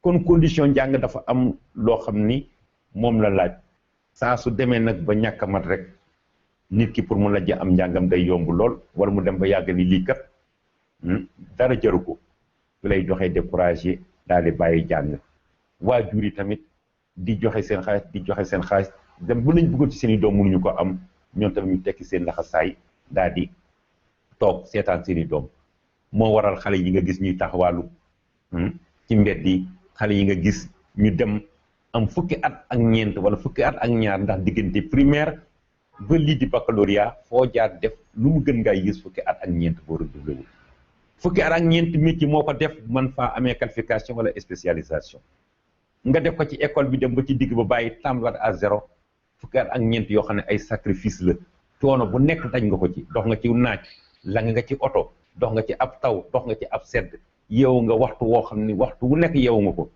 kon condition njàng dafa am loo xam ni moom la laaj saa su demee nag ba ñàkk a mat rek nit ki pour mu lajj am njàngam day yomb lool wala mu dem ba yàgg ni lii kat dara jaru ko su lay joxee découragé daal di bàyyi jàng waajur yi tamit di joxe seen xaalis dem bu lañ bëggoon ci seen i doom mënuñu ko am ñoom tamit ñu tekki seen laxasaay daal di toog seetaan seen i doom moo waral xale yi nga gis ñuy taxawaalu ci mbedd yi xale yi nga gis ñu dem am fukki at ak ñeent wala fukki at ak ñaar ndax diggante primaire ba lii di baccalauréat foo jaar def lu mu gën ngay gis fukki at ak ñeent boo redoublé fukki at ak ñeent métier moo ko def man faa amee qualification wala spécialisation nga def ko ci école bi dem ba ci digg ba bàyyi tàmbaliwaat à zéro fukki at ak ñeent yoo xam ne ay sacrifice la coono bu nekk daj nga ko ci dox nga ci naaj lang nga ci oto dox nga ci ab taw dox nga ci ab sedd yeewu nga waxtu woo xam ne waxtu wu nekk yeewu nga ko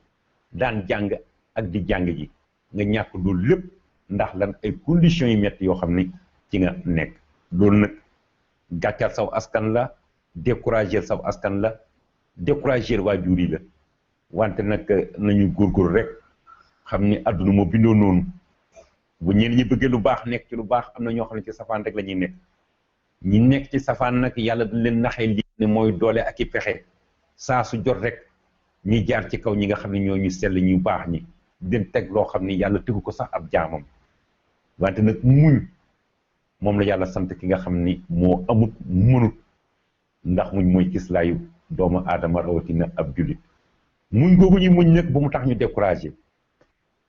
daan jàng ak di jàng ji nga ñàkk loolu lépp ndax lan ay conditions yu métti yoo xam ni ci nga nekk loolu nag gàccal saw askan la décourager saw askan la décourager waajur yi la wante nag nañu góorgóorlu rek xam ni àdduna moo bindoo noonu bu ñeen ñi bëggee lu baax nekk ci lu baax am na ñoo xam ne ci safaan rek la ñuy nekk ñi nekk ci safaan nag yàlla dañ leen naxee lii ne mooy doole ak i pexe saa su jot rek ñi jaar ci kaw ñi nga xam ne ñoo ñu sell ñu baax ñi den teg loo xam ne yàlla tegu ko sax ab jaamam wante nag muñ moom la yàlla sant ki nga xam ni moo amut mënut ndax muñ mooy kislaayu doomu aadama rawatina ab jullit muñ googu ñu muñ nag bu mu tax ñu découragé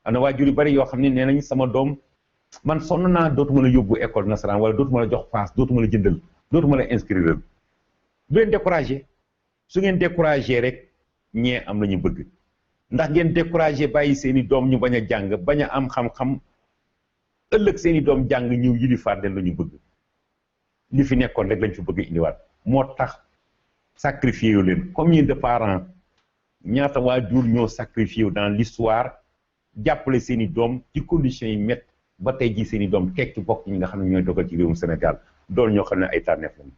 am na waajur yu bari yoo xam ne nee nañ sama doom man sonn naa dootuma la yóbbu école nasaraan wala dootuma la jox paas dootuma la jëndal dootuma la inscrire bu leen découragé su ngeen découragé rek ñee am la ñu bëgg ndax ngeen découragé bàyyi seeni doom ñu bañ a jàng bañ a am xam-xam ëllëg seeni doom jàng ñëw yilifaat leen la ñu bëgg li fi nekkoon rek lañ fi bëgg indiwaat moo tax sacrifié yu leen combien de parents ñaata waajur ñoo sacrifié dans l'histoire jàppale seeni doom ci conditions yi métti ba tey jii seeni doom tekki bokk ñi nga xam ne ñooy dogal ci réewum Sénégal dool ñoo xam ne ay tànneef lañu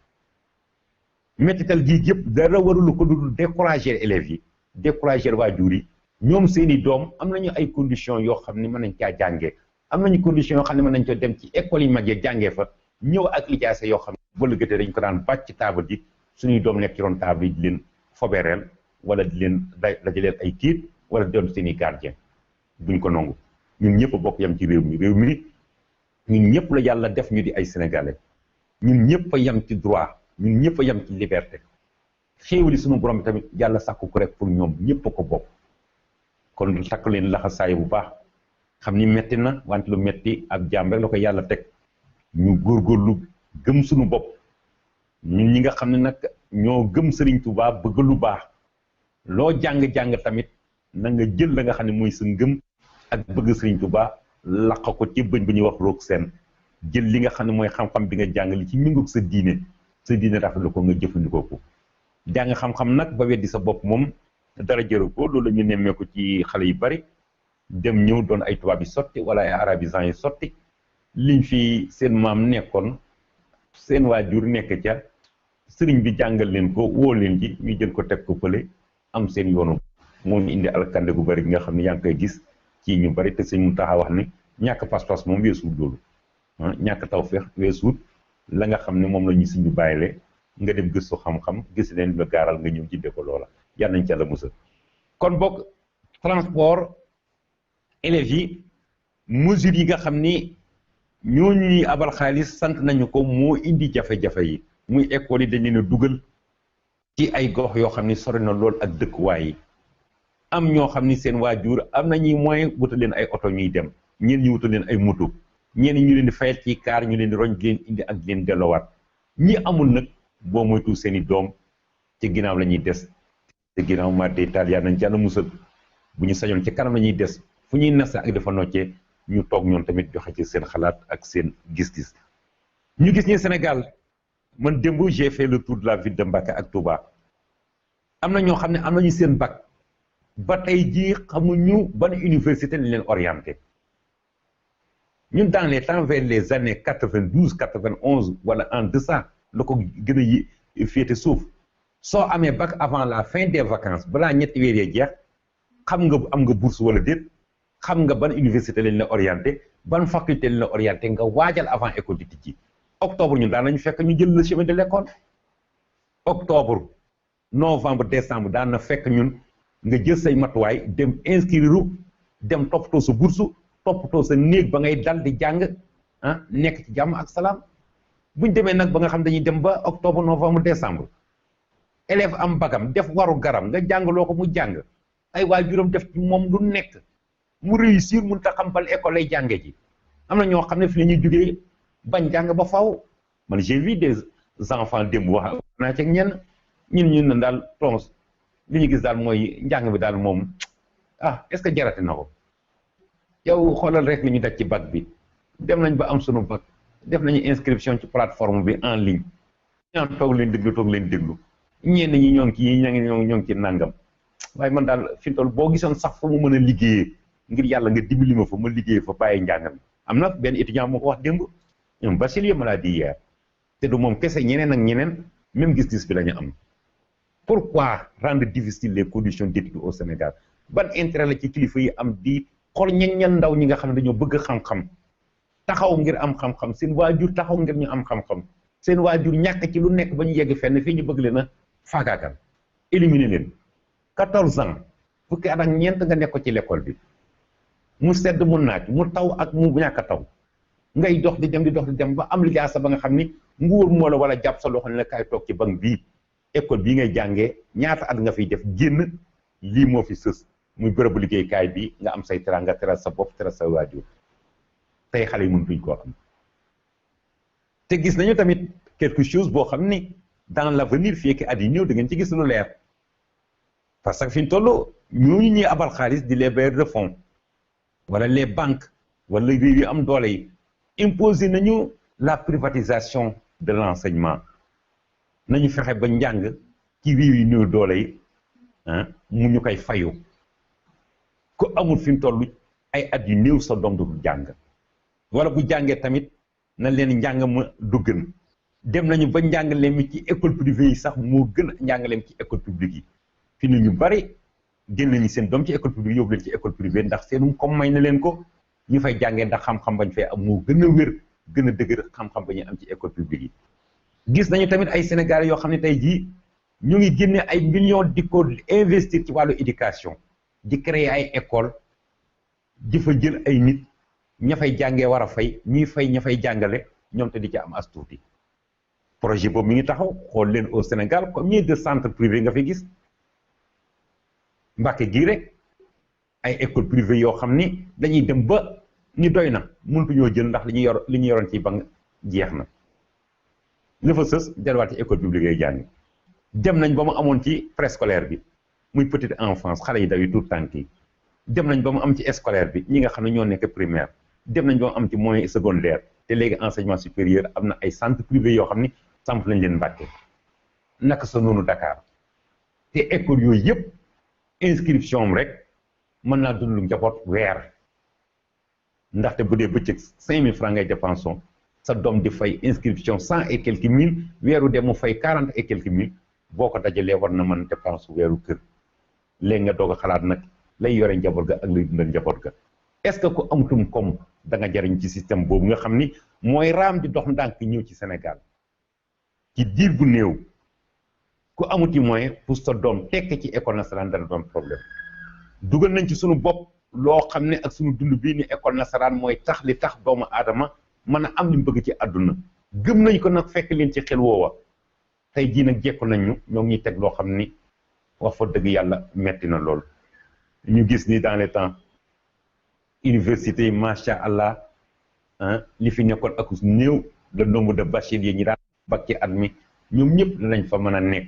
méttital gii yëpp dara warulu ko dul décourager élèves yi décourager waajur yi ñoom seeni doom am nañu ay conditions yoo xam ne mën nañ caa jàngee am nañu conditions yoo xam ne mën nañ ko dem ci école yi mag yi jàngee fa ñëw ak lijaasa yoo xam ne ba lëgëtee dañ ko daan bàcc ci taabal ji suñuy doom nekk ci ron taabal yi di leen fobereel wala di leen dajaleel ay tiit wala doon seeni gardien duñ ko nangu ñun ñëpp bokk yam ci réew mi ñun ñëpp la yàlla def ñu di ay sénégalais ñun ñëpp a yam ci droit ñun ñëpp a yam ci liberté xéewali suñu borom bi tamit yàlla sàkku ko rek pour ñoom ñëpp a ko bokk kon takk leen laxasaay bu baax xam ni metti na wante lu metti ak jàmm rek la ko yàlla teg ñu góorgóorlu gëm suñu bopp ñun ñi nga xam ne nag ñoo gëm Sëriñ Tuubaa bëgg lu baax loo jàng-jàng tamit na nga jël la nga xam ne mooy sa ngëm ak bëgg Sëriñ Tuubaa laq ko ci bëñ bu ñuy wax roog seen jël li nga xam ne mooy xam-xam bi nga jàng li ci méngoog sa diine rafetlu ko nga jëfandikoo ko jàng xam-xam nag ba weddi sa bopp moom dara jëru ko loolu la ñu nemmeeku ci xale yu bari dem ñëw doon ay tubaab yi sotti wala ay arabisants yi sotti liñ fi seen maam nekkoon seen waajur nekk ca sëriñ bi jàngal leen ko woo leen ji ñu jël ko teg ko fële am seen yoonu moo ñu indi alkande gu bari gi nga xam ne yaa ngi koy gis ci ñu bari te sëñ mu taxa wax ni ñàkk pas-pas moom weesuut loolu ñàkk tawfeex weesuut la nga xam ne moom la ñu suñu bàyyile nga dem gëstu xam-xam gis leen la gaaral nga ñëw jidde ko loola yàlla nañ ci Yàlla musal kon boog transport élèves yi mesures yi nga xam ni ñoo ñuy abal xaalis sant nañu ko moo indi jafe-jafe yi muy école yi dañ leen a dugal ci ay gox yoo xam ni sori na lool ak dëkkuwaay yi am ñoo xam ni seen waajur am nañuy moyen wutal leen ay oto ñuy dem ñeen ñu wutal leen ay moto ñeen ñu leen di fayal ci kaar ñu leen di roñ di leen indi ak di leen delloowaat ñi amul nag boo moytu seen i doom ci ginnaaw la ñuy des ci ginnaaw ma day taal yaa nañ ci Yàlla musal bu ñu sañoon ci kanam la ñuy des fu ñuy nasa ak dafa noccee ñu toog ñoom tamit joxe ci seen xalaat ak seen gis-gis ñu gis ni Sénégal man démb j'ai fait le tour de la ville de Mbacké ak Touba am na ñoo xam ne am nañu seen bac ba tey jii xamuñu ban université lañ leen orienté ñun dans les temps vers les années 92 91 wala en deçà la ko gën a féete suuf soo amee bac avant la fin des vacances balaa ñetti weer yee jeex xam nga am nga bourse wala déet xam nga ban université lañ la orienté ban faculté lañ la orienté nga waajal avant école di tijji octobre ñun daan nañu fekk ñu jël le chemin de l'école octobre novembre décembre daan na fekk ñun nga jël say matuwaay dem inscrire dem toppatoo sa bourse toppatoo sa néeg ba ngay dal di jàng nekk ci jàmm ak salaam buñ demee nag ba nga xam dañuy dem ba octobre novembre décembre élève am bagam def waru garam nga jàngaloo ko mu jàng ay waajuram def ci moom lu nekk mu réussir mun ta xam bal école lay jànge ji am na ñoo xam ne fi la ñuy jógee bañ jàng ba faw man j'ai vu des enfants démb wax naa ci ñenn ñun na daal tons li ñu gis daal mooy njàng bi daal moom est-ce que jarate na ko yow xoolal rek li ñu daj ci bac bi dem nañ ba am sunu bac def nañu inscription ci plateforme bi en ligne ñaan toog leen déglu ñenn ñi ñoo ngi ci ñoo ngi ci nangam waaye man daal fi mu toll boo gisoon sax fa mu mën a liggéeyee ngir yàlla nga dimbali ma fa ma liggéey fa bàyyi njàng mi am na benn étudiant moo ko wax démb ñoom bachelier ma laa di yeer te du moom kese ñeneen ak ñeneen même gis-gis bi la ñu am pourquoi rendre difficile les conditions d'études au Sénégal ban intérêt la ci kilifa yi am di xool ñen ndaw ñi nga xam ne dañoo bëgg xam-xam taxaw ngir am xam-xam seen waajur taxaw ngir ñu am xam-xam seen waajur ñàkk ci lu nekk ba ñu yegg fenn fii ñu bëgg leen a faagaagal éliminer leen 14 ans fukki at ak ñeent nga nekk ko ci l'école bi mu sedd mu naaj mu taw ak mu ñàkk a taw ngay dox di dem ba am lijaasa ba nga xam ni nguur moo la wala jàpp sa loxo ne la kaay toog ci banque bii école bii ngay jàngee ñaata at nga fiy def génn lii moo fi sës muy bërëbu liggéeykaay bi nga am say teraanga teral sa bopp teral sa waajur tey xale yi mëntuñ koo am te gis nañu tamit quelque chose boo xam ni dans l'avenir fii ak at yi ñëw da ngeen ci gis lu leer parce que fi ñu toll ñooñu ñuy abal xaalis di les bailleurs de fonds wala les banques wala réew yu am doole yi imposer nañu la privatisation de l'enseignement nañu fexe ba njàng ci réew yu néew doole yi mu ñu koy fayu ku amul fi mu toll ay at yu néew sa doom du jàng wala bu jàngee tamit na leen njàng ma du gën dem nañu ba njàngaleem mi ci école privée yi sax moo gën a njàngaleem ci école publique yi fi ñu bari génn nañu seen doom ci école publique yóbbu leen ci école privée ndax seenum comme may na leen ko ñu fay jàngee ndax xam-xam bañ fay am moo gën a wér gën a dëgër xam-xam ba ñu am ci école publique yi. gis nañu tamit ay Sénégalais yoo xam ne tey jii ñu ngi génne ay millions di ko investir ci wàllu éducation di créer ay école di fa jël ay nit ña fay jàngee war a fay ñuy fay ña fay jàngale ñoom te di ci am as tuuti projet boobu mi ngi taxaw xool leen au Sénégal combien de centres privés nga fi gis Mbàkke gii rek ay école privée yoo xam ni dañuy dem ba ñu doy na mëntuñoo jël ndax li ñu yoroon ci banque jeex na li fa sës delluwaat ci école publique yi jàng dem nañ ba mu amoon ci préscolaire bi muy petite enfance xale yi daw yi tout tànk yi dem nañ ba mu am ci scolaire bi ñi nga xam ne ñoo nekk primaire dem nañ ba mu am ci moyen secondaire te léegi enseignement supérieur am na ay centres privés yoo xam ni samp lañ leen Mbàkke naka sa noonu Dakar te école yooyu yëpp inscription am rek mën naa dund lu njaboot weer ndaxte bu dee bëccëg 5000 francs ngay dépensons sa doom di fay inscription 100 et quelques mille weeru dem mu fay 40 et quelques mille boo ko dajalee war na mën dépense weeru kër léegi nga doog a xalaat nag lay yore njaboot ga ak lay dundal njaboot ga est-ce que ku amutum comme da nga jariñ ci système boobu nga xam ni mooy raam di dox ndànk ñëw ci Sénégal ci diir bu néew ku amuti moyen pour sa doom tekk ci école nasaraan dana doon problème dugal nañ ci sunu bopp loo xam ne ak sunu dund bii ni école nasaraan mooy tax li tax doomu aadama mën a am li mu bëgg ci àdduna gëm nañ ko nag fekk leen ci xel woowa tey jii nag jekku nañ ñu ñoo ngi teg loo xam ni wax fa dëgg yàlla metti na lool ñu gis ni dans les temps université yi macha allah li fi nekkoon ak néew le nombre de bacheliers yi ñi daan bak ci at mi ñoom ñëpp danañ fa mën a nekk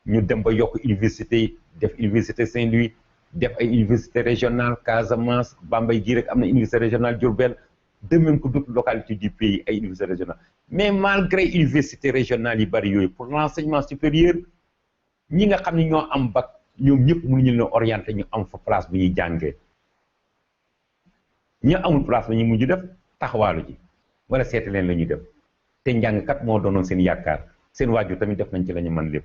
ñu dem ba yokk université yi def université Saint-Louis def ay université régionale Casamance Bambey gii rek am na université régionale Diourbel de même que d'autres localités du pays ay université régionale mais malgré université régionale yi bari yooyu pour l'enseignement supérieur ñi nga xam ne ñoo am bac ñoom ñëpp mënuñu leen orienté ñu am fa place bu ñuy jàngee ñu amul place la ñuy mujj def taxawaalu ji wala seeti leen la ñuy def te njàngkat moo doonoon seen yaakaar seen waajur tamit def nañ ci la ñu mën lépp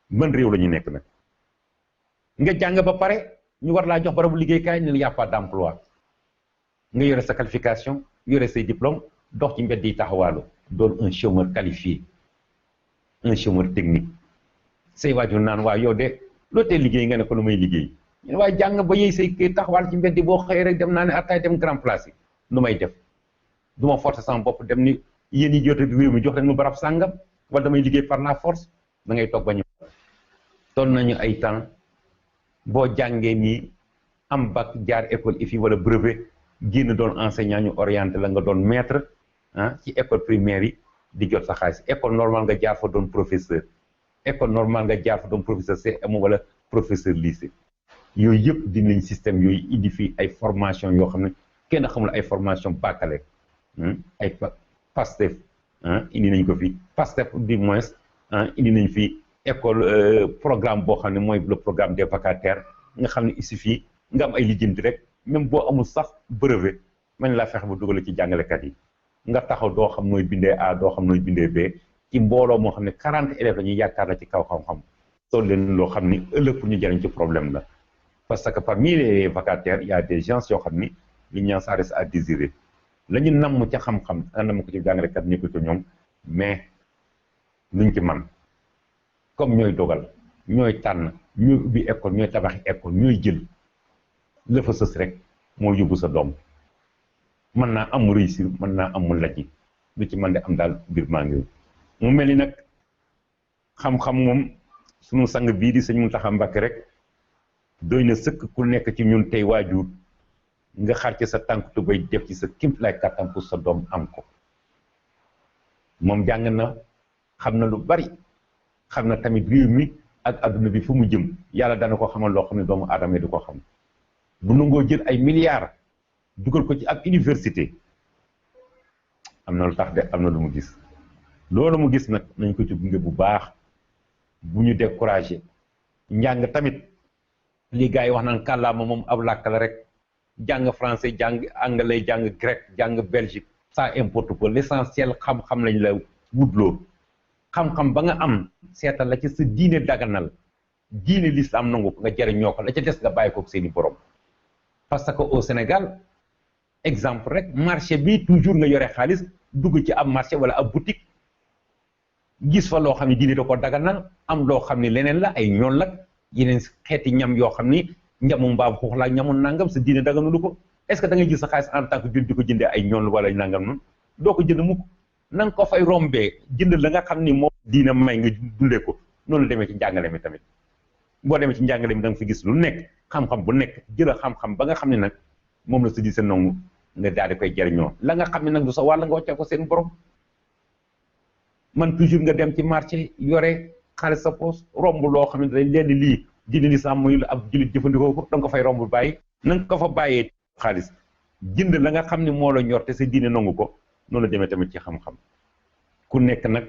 mën réew la ñu nekk nag nga jàng ba pare ñu war laa jox barabu liggéeykaay ne la y a pas d'emploi nga yore sa qualification yore say diplôme dox ci mbedd yi taxawaalu doon un chômeur qualifié un chômeur technique say waajur naan waa yow de loo tee liggéey nga ne ko lu may liggéey ñu waaye jàng ba yëy say kii taxawaal ci mbedd boo xëy rek dem naa ne ataay dem grand place yi lu may def du ma forcer sama bopp dem ni yéen ñi jot réew mi jox leen mu barab sàngam wala damay liggéey par la force da ngay toog ba ñu toll nañu ay temps boo jàngee nii am bac jaar école IFI wala brevet génn doon enseignant ñu orienté la nga doon maître ci école primaire yi di jot sa xaalis école normale nga jaar fa doon professeur école normale nga jaar fa doon professeur CM wala professeur lycée yooyu yëpp dinañ système yooyu indi fii ay formation yoo xam ne kenn xamul ay formation baccalauréat ay PASTEF indi nañ ko fi PASTEF du moins indi nañ fi école programme boo xam ne mooy le programme des vacataires nga xam ne ici fii nga am ay lijjanti rek même boo amul sax brevet man laa fexe ba dugale ci jàngalekat yi nga taxaw doo xam nooy bindee A doo xam nooy bindee B ci mbooloo moo xam ne 40 élèves la ñuy yaakaar la ci kaw xam-xam soo leen loo xam ni ëllëg pour ñu jariñ ci problème la parce que parmi les vacataires il y a des gens yoo xam ni li ñu ça reste à désirer la ñu namm ca xam-xam namm ko ci jàngalekat nekkul ci ñoom mais luñ ci man comme ñooy dogal ñooy tànn ñooy ubbi école ñooy tabaxi école ñooy jël la fa sës rek moo yóbbu sa doom mën naa am mu réussir mën naa am mu lajji lu ci mën de am daal mbir maa ngi mu mel ni nag xam-xam moom sunu sang bii di sëñ Mountakha Mbacké rek doy na sëkk ku nekk ci ñun tey waajur nga xar ci sa tànk tubéy def ci sa kéemtalaay kàttan pour sa doom am ko moom jàng na xam na lu bari xam na tamit réew mi ak adduna bi fu mu jëm yàlla dana ko xamal loo xam ne doomu aadama du ko xam bu nangoo jël ay milliards dugal ko ci ab université am na lu tax de am na lu mu gis loolu mu gis nag nañ ko ci gunge bu baax bu ñu découragé njàng tamit li gars yi wax naan kàllaama moom ab làkk la rek jàng français jàng anglais jàng grec jàng belgique ça importe peu l'essentiel xam-xam lañ la wutloo xam-xam ba nga am seetal la ci sa diine daganal diine l'islam nangu ko nga jëriñoo ko la ca des nga bàyyi ko seeni borom parce que au Sénégal exemple rek marché bi toujours nga yore xaalis dugg ci ab marché wala ab boutique gis fa loo xam ne diine da ko daganal am loo xam ne leneen la ay ñoon la yeneen xeeti ñam yoo xam ni ñamu mbaam xuux la ñamu nangam sa diine daganulu ko est-ce que da ngay gis sa xaalis en tant que jullit di ko jëndee ay ñoon wala nangam noonu doo ko jënd mukk na nga ko fay rombee jënd la nga xam ni moom diina may nga dundee ko noonu la demee ci njàngale mi tamit boo demee ci njàngale mi da nga fi gis lu nekk xam-xam bu nekk jëla xam-xam ba nga xam ne nag moom la sa di sa nangu nga daal di koy jariñoo la nga xam ne nag du sa wàll nga wàccee ko seen borom man toujours nga dem ci marché yore xaalis sa poos romb loo xam ne dañ leen di lii diine lislaam mooy la ab jullit jëfandikoo ko da nga ko fay romb bàyyi na nga ko fa bàyyee xaalis jënd la nga xam ne moo la ñor te sa diine nangu ko noonu la demee tamit ci xam-xam ku nekk nag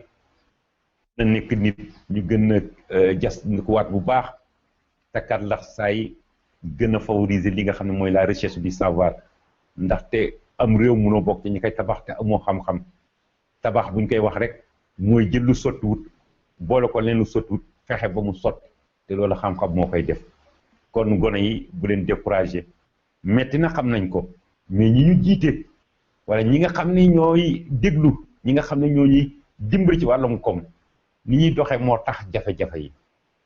na nekk nit ñu gën a jas ko waat bu baax takkat lax saa yi gën a favoriser li nga xam ne mooy la recherche du savoir ndaxte am réew munoo bokk ci ñi koy tabax te amoo xam-xam tabax buñ koy wax rek mooy jël lu sottiwut boole ko leen lu sottiwut fexe ba mu sotti te loolu xam-xam moo koy def kon gone yi bu leen découragé metti na xam nañ ko mais ñi ñu jiite wala ñi nga xam ne ñooy déglu ñi nga xam ne ñoo ñuy dimbali ci wàllum koom ni ñuy doxee moo tax jafe-jafe yi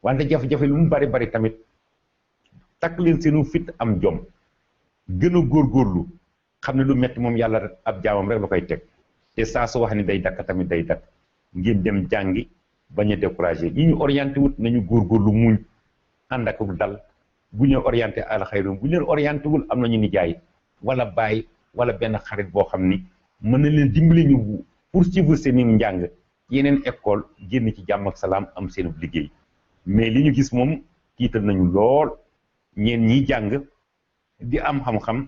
wante jafe-jafe lu mu bari bari tamit takk leen seenu fit am jom gën a góorgóorlu xam ne lu metti moom yàlla ab jaamam rek la koy teg te saa su wax ni day dakk tamit day dakk ngeen dem jàngi bañ a découragé ñi ñu orienté wut nañu góorgóorlu muñ ànd ak dal bu ñu orienté alxayru bu ñu leen orienté wul am nañu nijaay wala baay wala benn xarit boo xam ni mën na leen dimbali ñu poursuivre seen njàng yeneen école génn ci jàmm ak salaam am seen liggéey mais li ñu gis moom tiital nañu lool ñeen ñi jàng di am xam-xam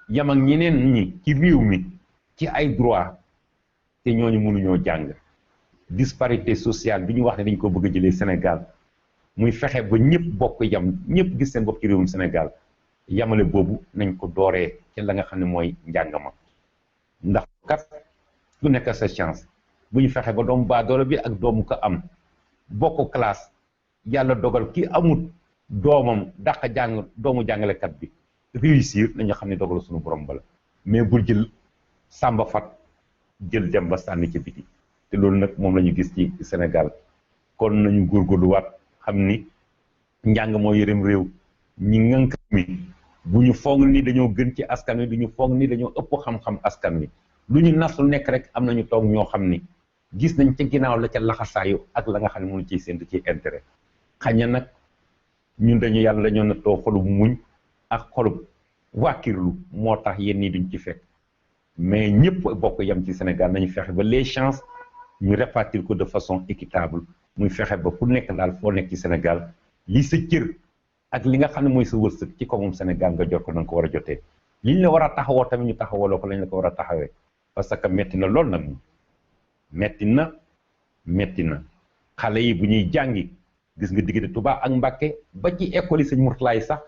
yam ak ñeneen ñi ci réew mi ci ay droit te ñooñu mënuñoo jàng disparité sociale bi ñu wax ne dañ ko bëgg a jëlee Sénégal muy fexe ba ñëpp bokk yam ñëpp gis seen bopp ci réewum Sénégal yamale boobu nañ ko dooree ci la nga xam ne mooy njàng ma ndax kat ku nekk sa chance bu ñu fexe ba doomu baadoolo bi ak doomu ko am bokk classe yàlla dogal ki amut doomam dàq jàng doomu jàngalekat bi réussir nañu xam ne dogal suñu borom bala mais bul jël sàmba fat jël dem ba sànni ci biti te loolu nag moom la ñu gis ci Sénégal kon nañu góorgóorluwaat xam ni njàng moo yërëm réew ñi ngànk mi bu ñu foog ni dañoo gën ci askan wi du ñu foog ni dañoo ëpp xam-xam askan wi lu ñu nas lu nekk rek am nañu toog ñoo xam ni gis nañ ca ginnaaw la ca laxasaayu ak la nga xam ne mënu ciy séntu ci intérêt xañ na nag ñun dañu yàlla dañoo nattoo xolub muñ ak xolub wàkkirlu moo tax yéen ñi duñ ci fekk mais ñëpp bokk yam ci Sénégal nañu fexe ba les chances ñu répartir ko de façon équitable muy fexe ba ku nekk daal foo nekk ci Sénégal li sa cër ak li nga xam ne mooy sa wërsëg ci ko moom Sénégal nga jot ko na nga ko war a jotee liñ la war a taxawoo tamit ñu taxawaloo ko lañ la ko war a taxawee parce que metti na lool nag metti na xale yi bu ñuy jàngi gis nga diggante Touba ak Mbàkke ba ci école yi sëñ Mourtala yi sax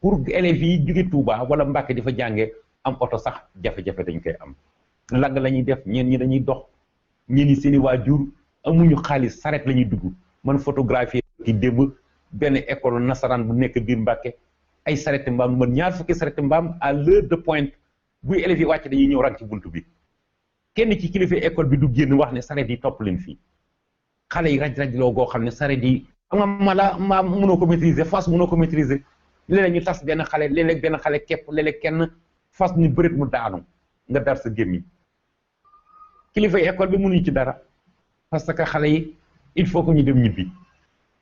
pour élèves yi jóge Touba wala Mbàkke di fa jàngee am oto sax jafe-jafe dañ koy am lang la ñuy def ñeen ñi dañuy dox ñeen ñi seeni waajur amuñu xaalis saret la ñuy dugg man photographie ki démb benn école nasaraan bu nekk biir Mbàkke ay sareti mbaam man ñaar fukki sareti mbaam à l'heure de pointe buy élèves yi wàcc dañuy ñëw rang ci buntu bi kenn ci kilifa école bi du génn wax ne saret yi topp leen fii xale yi raj-raj loo goo xam ne saret yi xam nga mala mbaam mënoo ko maîtriser fas mënoo ko maîtriser léeg-léeg ñu tas benn xale léeg-léeg benn xale képp léeg-léeg kenn fas ñu bërit mu daanu nga dar sa gémmiñ kilifa école bi mënuñu ci dara parce que xale yi il faut que ñu dem ñibbi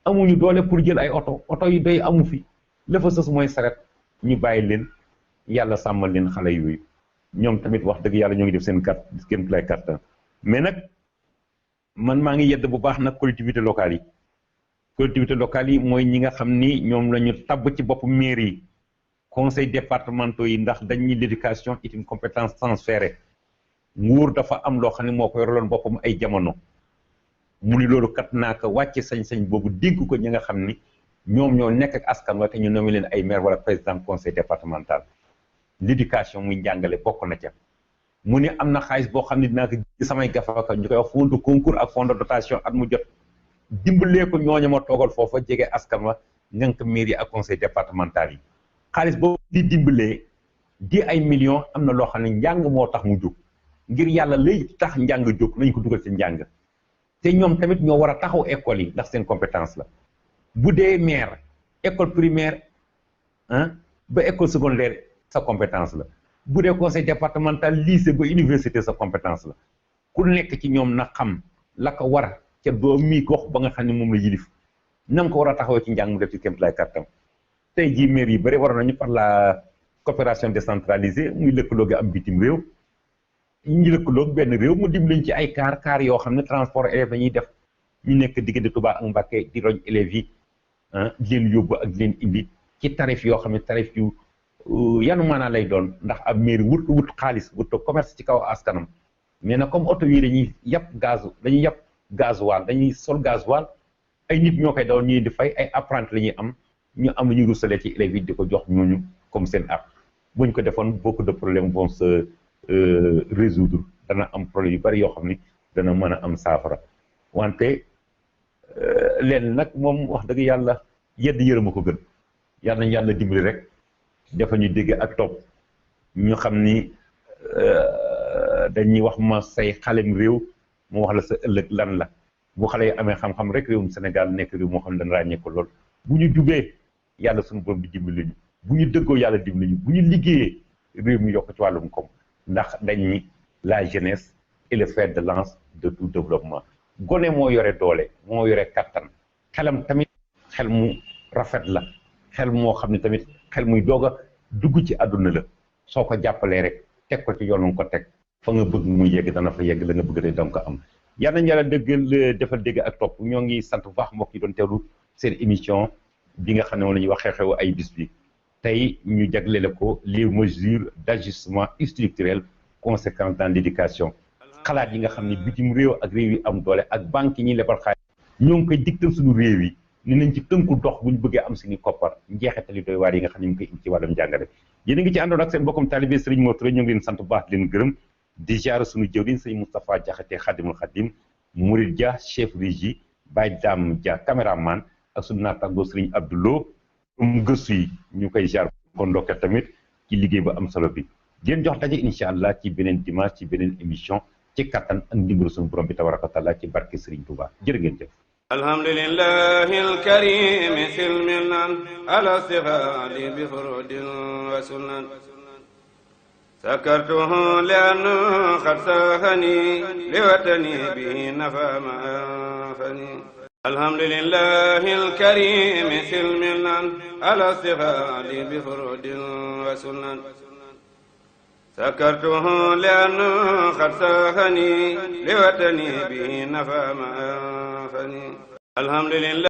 amuñu doole pour jël ay oto yi doy amu fi la fa sës mooy saret ñu bàyyi leen yàlla sàmmal leen xale yooyu ñoom tamit wax dëgg yàlla ñoo ngi def seen play carte mais nag man maa ngi yedd bu baax nag collectivités locales yi mooy ñi nga xam ni ñoom la ñu tabb ci bopp mairie yi conseil départementaux yi ndax dañuy l'éducation est une compétence transférée nguur dafa am loo xam ne moo ko yoraloon boppam ay jamono mu ni loolu kat naa ko wàcce sañ-sañ boobu dénk ko ñi nga xam ni ñoom ñoo nekk ak askan wa te ñu nommé leen ay maire wala président conseil départemental l'éducation muy njàngale bokk na ca mu ne am na xaalis boo xam ne dinaa ko ci samay gafaka ñu koy wax fond de concours ak fond de dotation at mu jot dimbalee ko ñooñu ma toogal foofa jege askan wa ngànk mairie ak conseil départemental yi xaalis boobu di dimbalee di ay millions am na loo xam ne njàng moo tax mu jóg ngir yàlla lay tax njàng jóg nañ ko dugal ci njàng te ñoom tamit ñoo war a taxaw école yi ndax seen compétence la bu dee maire école primaire ba école secondaire sa compétence la bu dee conseil départemental lycée ba université sa compétence la ku nekk ci ñoom na xam la ko war ca doom mi gox ba nga xam ne moom la yilif na nga ko war a taxawee ci njàng mu def ci kéemtalaay kàttam tey jii maire yi bëri war nañu par la coopération décentralisée muy lëkkaloo gi am bitim réew ñu lëkkaloo benn réew mu dimbaliñ ci ay car yoo xam ne transport élèves dañuy def ñu nekk diggante Touba ak Mbacké di roñ élèves yi di leen yóbbu ak di leen indi ci tarif yoo xam ne tarif yu yanu maanaa lay doon ndax ab mairie wut xaalis wut commerce ci kaw askanam mais nag comme oto yi dañuy yàpp gasoil dañuy sol gasoil ay nit ñoo koy daw ñuy di fay ay apprenti la ñuy am ñu am lu ñuy rusalee ci élèves yi di ko jox ñooñu comme seen app buñ ko defoon beaucoup de problèmes vont se résoudre dana am problème yu bari yoo xam ni dana mën a am saafara wante leen nag moom wax dëgg yàlla yedd yërëma ko gën yàlla nañ yàlla dimbali rek dafa ñu dégg ak topp ñu xam ni dañuy wax ma say xalem réew mu wax la sa ëllëg lan la bu xale yi amee xam-xam rek réewum Sénégal nekk réew moo xam ne dana ràññee ko lool bu ñu jubee yàlla suñu borom di dimbali ñu bu ñu dëggoo yàlla dimbali ñu bu ñu liggéeyee réew mi yokk ci wàllum koom ndax dañ ni la jeunesse est le fer de lance de tout développement gone moo yore doole moo yore kattan xelam tamit xel mu rafet la xel moo xam ne tamit xel muy doog a dugg ci àdduna la soo ko jàppalee rek teg ko ci yoon nga ko teg fa nga bëgg mu yegg dana fa yegg la nga bëgg de danga ko am yal nañu yàlla dëggal defal dégg ak topp ñoo ngi sant bu baax mbokk yi doon teewlu seen émission bi nga xam ne moom la ñuy wax xew-xewu ay bis bi tey ñu jaglele ko les mesures d'ajustement structurel conséquentes dans l'éducation xalaat yi nga xam ne bitim réew ak réew yi am doole ak banque yi ñuy lebal xaalis ñoo ngi koy digtal suñu réew yi ni nañ ci tënku dox bu ñu bëggee am suñu koppar njeexital yi doy waar yi nga xam ne ñu ngi koy indi ci wàllum njàngale yéen a ngi ci àndoon ak seen bokkum talibé Serigne Mor Touré ñoo ngi leen sant bu baax di leen gërëm di jaar suñu jëwriñ sëñ Moustapha Diakhaté Khadimul Khadim Mourid Dia chef régie Baye Dame Dia caméraman ak suñu naataango Serigne Abdoulo um gëstu yi ñu koy jaar ko ndokkee tamit ci liggéey ba am solo bi ngeen jox daje incha allah ci beneen dimanche ci beneen émission ci kattan ak ndimbalu suñu borom bi tabaraka taala ci barke Serigne Touba jërë ngeen jëf alhamdulillahi alkarim silmilan ala sihali bi furudin wa sunan sakartuhu liannu qad sahani liwatani bihi nafa ma anfani alhamdulillahi alkarim silmilan ala sihali bi furudin wa sunan sakartuhu liannu qad sahani liwatani bihi nafa ma anfani alhamdulillah